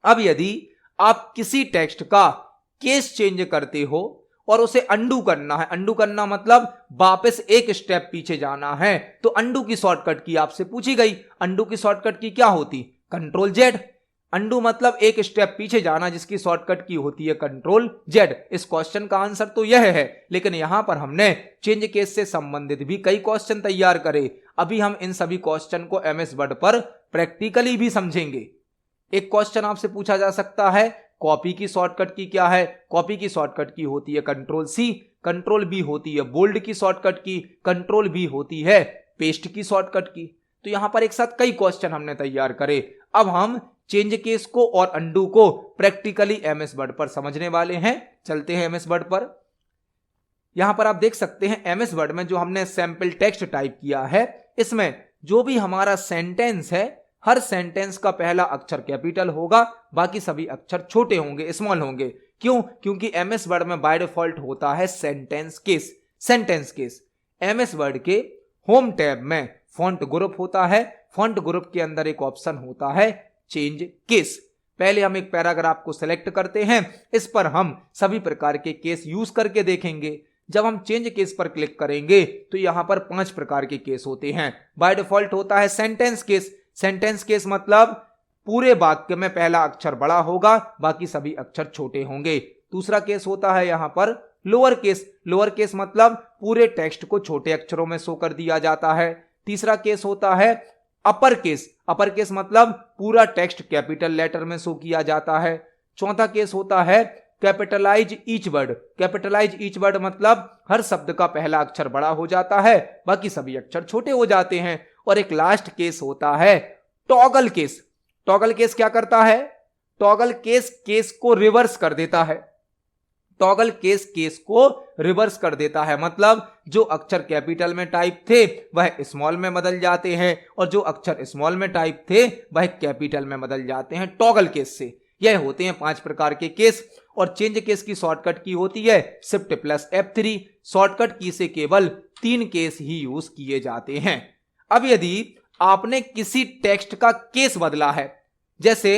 अब यदि आप किसी टेक्स्ट का केस चेंज करते हो और उसे अंडू करना है, अंडू करना मतलब वापस एक स्टेप पीछे जाना है, तो अंडू की शॉर्टकट की आपसे पूछी गई। अंडू की शॉर्टकट की क्या होती? Ctrl+Z। अंडू मतलब एक स्टेप पीछे जाना, जिसकी शॉर्टकट की होती है Ctrl+Z। इस क्वेश्चन का आंसर तो यह है, लेकिन यहां पर हमने चेंज केस से संबंधित भी कई क्वेश्चन तैयार करे। अभी हम इन सभी क्वेश्चन को एमएस वर्ड पर प्रैक्टिकली भी समझेंगे। एक क्वेश्चन आपसे पूछा जा सकता है, कॉपी की शॉर्टकट की क्या है? कॉपी की शॉर्टकट की होती है Ctrl+C। Ctrl+V होती है बोल्ड की शॉर्टकट की। Ctrl+V होती है पेस्ट की शॉर्टकट की। तो यहां पर एक साथ कई क्वेश्चन हमने तैयार करे। अब हम चेंज केस को और अंडू को प्रैक्टिकली एमएस वर्ड पर समझने वाले हैं। चलते हैं एमएस वर्ड पर। यहां पर आप देख सकते हैं एमएस वर्ड में जो हमने सैंपल टेक्स्ट टाइप किया है, इसमें जो भी हमारा सेंटेंस है, हर सेंटेंस का पहला अक्षर कैपिटल होगा, बाकी सभी अक्षर छोटे होंगे, स्मॉल होंगे। क्यों? क्योंकि एमएस वर्ड में बाय डिफॉल्ट होता है sentence case. Sentence case MS word के होम टैब में फॉन्ट ग्रुप होता है। फॉन्ट ग्रुप के अंदर एक ऑप्शन होता है चेंज केस। पहले हम एक पैराग्राफ को सिलेक्ट करते हैं, इस पर हम सभी प्रकार के केस यूज करके देखेंगे। जब हम चेंज केस पर क्लिक करेंगे तो यहां पर 5 प्रकार के केस होते हैं। बाय डिफॉल्ट होता है सेंटेंस केस। सेंटेंस केस मतलब पूरे वाक्य में पहला अक्षर बड़ा होगा, बाकी सभी अक्षर छोटे होंगे। दूसरा केस होता है यहां पर लोअर केस। लोअर केस मतलब पूरे टेक्स्ट को छोटे अक्षरों में शो कर दिया जाता है। तीसरा केस होता है अपर केस। अपर केस मतलब पूरा टेक्स्ट कैपिटल लेटर में शो किया जाता है। चौथा केस होता है capitalise each word. Capitalise each word मतलब हर शब्द का पहला अक्षर बड़ा हो जाता है, बाकी सभी अक्षर छोटे हो जाते हैं। और एक लास्ट केस होता है टॉगल केस। टॉगल केस क्या करता है? टॉगल केस केस को रिवर्स कर देता है। टॉगल केस केस को रिवर्स कर देता है, मतलब जो अक्षर कैपिटल में टाइप थे वह स्मॉल में बदल जाते हैं, और जो अक्षर स्मॉल में टाइप थे वह कैपिटल में बदल जाते हैं टॉगल केस से। यह होते हैं 5 प्रकार के केस। और चेंज केस की शॉर्टकट की होती है Shift+F3। शॉर्टकट की से केवल 3 केस ही यूज किए जाते हैं। अब यदि आपने किसी टेक्स्ट का केस बदला है, जैसे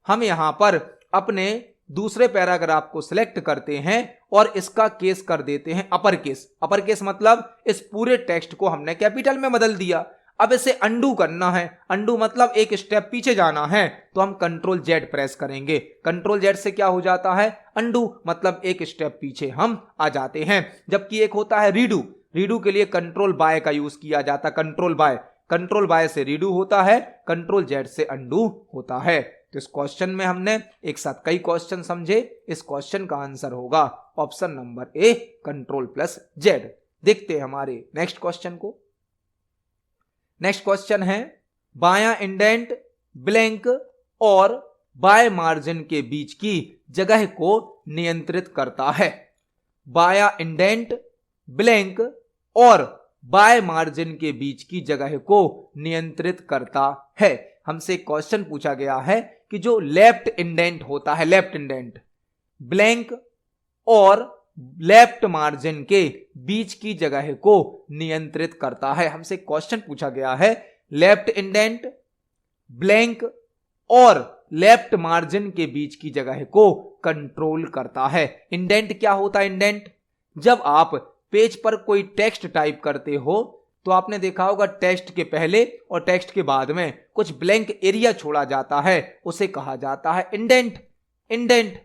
हम यहां पर अपने दूसरे पैराग्राफ को सिलेक्ट करते हैं और इसका केस कर देते हैं अपर केस। अपर केस मतलब इस पूरे टेक्स्ट को हमने कैपिटल में बदल दिया। अब इसे अंडू करना है। अंडू मतलब एक स्टेप पीछे जाना है, तो हम Ctrl+Z प्रेस करेंगे। Ctrl+Z से क्या हो जाता है? अंडू मतलब एक स्टेप पीछे हम आ जाते हैं। जबकि एक होता है रीडू। रीडू के लिए Ctrl+Y का यूज किया जाता है। Ctrl+Y से रीडू होता है, Ctrl+Z से अंडू होता है। तो इस क्वेश्चन में हमने एक साथ कई क्वेश्चन समझे। इस क्वेश्चन का आंसर होगा ऑप्शन नंबर ए, Ctrl+Z। देखते हैं हमारे नेक्स्ट क्वेश्चन को। नेक्स्ट क्वेश्चन है, बायां इंडेंट ब्लैंक और बाय मार्जिन के बीच की जगह को नियंत्रित करता है। बायां इंडेंट ब्लैंक और बाय मार्जिन के बीच की जगह को नियंत्रित करता है। हमसे एक क्वेश्चन पूछा गया है कि जो लेफ्ट इंडेंट होता है, लेफ्ट इंडेंट ब्लैंक और लेफ्ट मार्जिन के बीच की जगह को नियंत्रित करता है। हमसे क्वेश्चन पूछा गया है लेफ्ट इंडेंट ब्लैंक और लेफ्ट मार्जिन के बीच की जगह को कंट्रोल करता है। इंडेंट क्या होता है? इंडेंट, जब आप पेज पर कोई टेक्स्ट टाइप करते हो तो आपने देखा होगा टेक्स्ट के पहले और टेक्स्ट के बाद में कुछ ब्लैंक एरिया छोड़ा जाता है, उसे कहा जाता है indent. Indent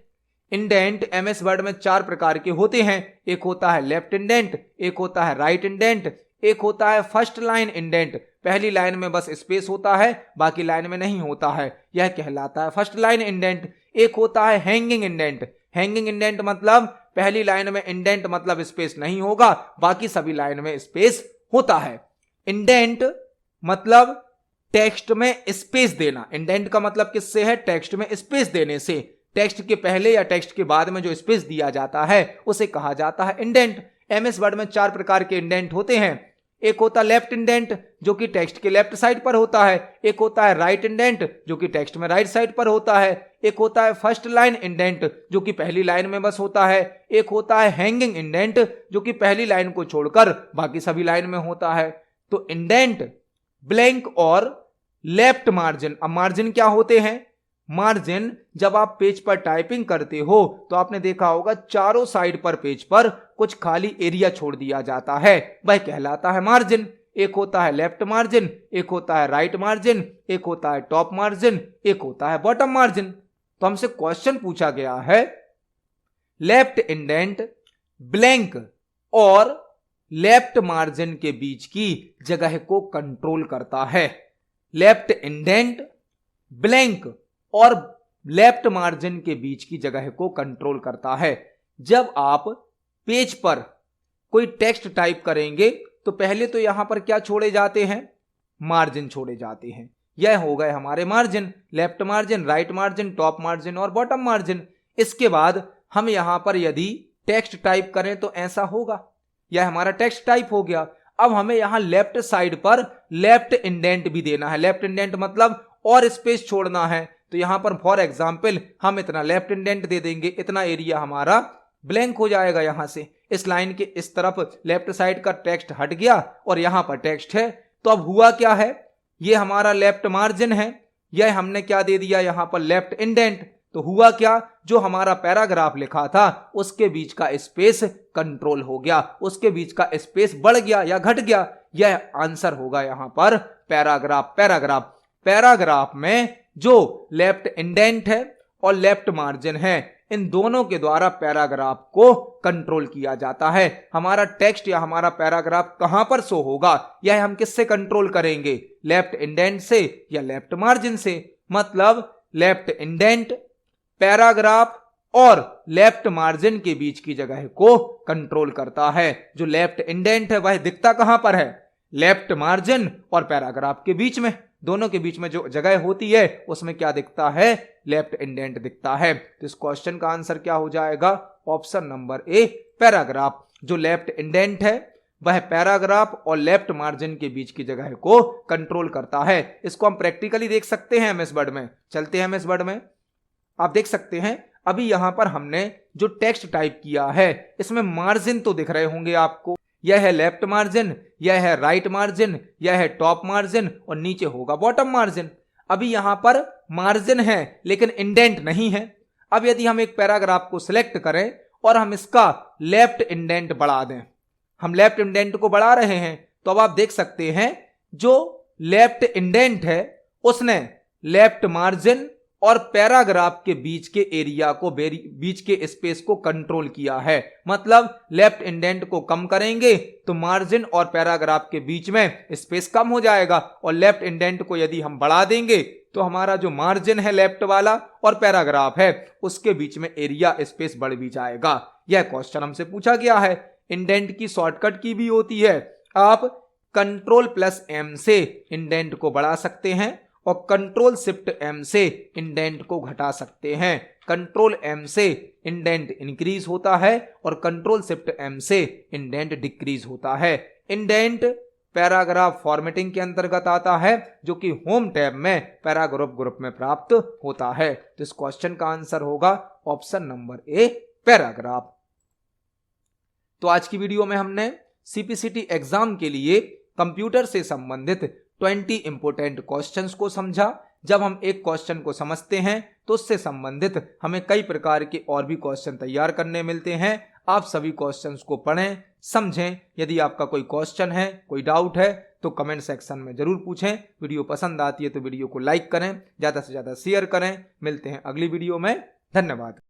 indent MS word में 4 प्रकार के होते हैं। एक होता है लेफ्ट इंडेंट, एक होता है राइट इंडेंट, एक होता है फर्स्ट लाइन इंडेंट, पहली लाइन में बस स्पेस होता है, बाकी लाइन में नहीं होता है, यह कहलाता है फर्स्ट लाइन इंडेंट। एक होता है हैंगिंग इंडेंट। हैंगिंग इंडेंट मतलब पहली लाइन में इंडेंट मतलब स्पेस नहीं होगा, बाकी सभी लाइन में स्पेस होता है। इंडेंट मतलब टेक्स्ट में स्पेस देना। इंडेंट का मतलब किससे है? टेक्स्ट में स्पेस देने से। टेक्स्ट के पहले या टेक्स्ट के बाद में जो स्पेस दिया जाता है उसे कहा जाता है इंडेंट। एमएस वर्ड में 4 प्रकार के इंडेंट होते हैं। एक होता है लेफ्ट इंडेंट जो कि टेक्स्ट के लेफ्ट साइड पर होता है, एक होता है राइट इंडेंट जो कि टेक्स्ट में राइट साइड पर होता है, एक होता है फर्स्ट लाइन इंडेंट जो कि पहली लाइन में बस होता है, एक होता है हैंगिंग इंडेंट जो कि पहली लाइन को छोड़कर बाकी सभी लाइन में होता है। तो इंडेंट, ब्लैंक और लेफ्ट मार्जिन। अब मार्जिन क्या होते हैं? मार्जिन जब आप पेज पर टाइपिंग करते हो तो आपने देखा होगा चारों साइड पर पेज पर कुछ खाली एरिया छोड़ दिया जाता है, वह कहलाता है मार्जिन। एक होता है लेफ्ट मार्जिन, एक होता है राइट मार्जिन, एक होता है टॉप मार्जिन, एक होता है बॉटम मार्जिन। तो हमसे क्वेश्चन पूछा गया है लेफ्ट इंडेंट, ब्लैंक और लेफ्ट मार्जिन के बीच की जगह को कंट्रोल करता है। लेफ्ट इंडेंट, ब्लैंक और लेफ्ट मार्जिन के बीच की जगह को कंट्रोल करता है। जब आप पेज पर कोई टेक्स्ट टाइप करेंगे तो पहले तो यहां पर क्या छोड़े जाते हैं? मार्जिन छोड़े जाते हैं। यह हो गए हमारे margin, left margin, right margin, top margin और बॉटम मार्जिन। इसके बाद हम यहां पर यदि टेक्स्ट टाइप करें तो ऐसा होगा, यह हमारा टेक्स्ट टाइप हो गया। अब हमें यहां लेफ्ट साइड पर लेफ्ट इंडेंट भी देना है। लेफ्ट इंडेंट मतलब और स्पेस छोड़ना है, तो यहां पर फॉर एग्जाम्पल हम इतना लेफ्ट इंडेंट दे देंगे, इतना एरिया हमारा ब्लैंक हो जाएगा। यहां से इस लाइन के इस तरफ लेफ्ट साइड का टेक्स्ट हट गया और यहां पर टेक्स्ट है, तो अब हुआ क्या है? ये हमारा लेफ्ट मार्जिन है, यह हमने क्या दे दिया यहां पर? Left indent. तो हुआ क्या? जो हमारा पैराग्राफ लिखा था उसके बीच का स्पेस कंट्रोल हो गया, उसके बीच का स्पेस बढ़ गया या घट गया। यह आंसर होगा यहां पर पैराग्राफ। पैराग्राफ, पैराग्राफ में जो लेफ्ट इंडेंट है और लेफ्ट मार्जिन है, इन दोनों के द्वारा पैराग्राफ को कंट्रोल किया जाता है। हमारा टेक्स्ट या हमारा पैराग्राफ कहां पर शो होगा, यह हम किससे कंट्रोल करेंगे? लेफ्ट इंडेंट से या लेफ्ट मार्जिन से। मतलब लेफ्ट इंडेंट, पैराग्राफ और लेफ्ट मार्जिन के बीच की जगह को कंट्रोल करता है। जो लेफ्ट इंडेंट है वह दिखता कहां पर है? लेफ्ट मार्जिन और पैराग्राफ के बीच में, दोनों के बीच में जो जगह होती है उसमें क्या दिखता है? लेफ्ट इंडेंट दिखता है। तो इस क्वेश्चन का आंसर क्या हो जाएगा? Option number A, paragraph. जो लेफ्ट इंडेंट है वह पैराग्राफ और लेफ्ट मार्जिन के बीच की जगह को कंट्रोल करता है। इसको हम प्रैक्टिकली देख सकते हैं एमएस वर्ड में। चलते हैं एमएस वर्ड में, आप देख सकते हैं अभी यहां पर हमने जो टेक्स्ट टाइप किया है इसमें मार्जिन तो दिख रहे होंगे आपको। यह है लेफ्ट मार्जिन, यह है राइट मार्जिन, यह है टॉप मार्जिन और नीचे होगा बॉटम मार्जिन। अभी यहां पर मार्जिन है लेकिन इंडेंट नहीं है। अब यदि हम एक पैराग्राफ को सिलेक्ट करें और हम इसका लेफ्ट इंडेंट बढ़ा दें, हम लेफ्ट इंडेंट को बढ़ा रहे हैं, तो अब आप देख सकते हैं जो लेफ्ट इंडेंट है उसने लेफ्ट मार्जिन और पैराग्राफ के बीच के एरिया को, बीच के स्पेस को कंट्रोल किया है। मतलब लेफ्ट इंडेंट को कम करेंगे तो मार्जिन और पैराग्राफ के बीच में स्पेस कम हो जाएगा, और लेफ्ट इंडेंट को यदि हम बढ़ा देंगे तो हमारा जो मार्जिन है लेफ्ट वाला और पैराग्राफ है उसके बीच में एरिया स्पेस बढ़ भी जाएगा। यह क्वेश्चन हमसे पूछा गया है। इंडेंट की शॉर्टकट की भी होती है, आप Ctrl+M से इंडेंट को बढ़ा सकते हैं और Ctrl+Shift+M से इंडेंट को घटा सकते हैं। Ctrl+M से इंडेंट इंक्रीज होता है और Ctrl+Shift+M से इंडेंट डिक्रीज होता है। इंडेंट पैराग्राफ फॉर्मेटिंग के अंतर्गत आता है जो कि होम टैब में पैराग्राफ ग्रुप में प्राप्त होता है। तो इस क्वेश्चन का आंसर होगा ऑप्शन नंबर ए, पैराग्राफ। तो आज की वीडियो में हमने सीपीसीटी एग्जाम के लिए कंप्यूटर से संबंधित 20 इंपोर्टेंट क्वेश्चंस को समझा। जब हम एक क्वेश्चन को समझते हैं तो उससे संबंधित हमें कई प्रकार के और भी क्वेश्चन तैयार करने मिलते हैं। आप सभी क्वेश्चंस को पढ़ें, समझें। यदि आपका कोई क्वेश्चन है, कोई डाउट है तो कमेंट सेक्शन में जरूर पूछें। वीडियो पसंद आती है तो वीडियो को लाइक करें, ज़्यादा से ज़्यादा शेयर करें। मिलते हैं अगली वीडियो में। धन्यवाद।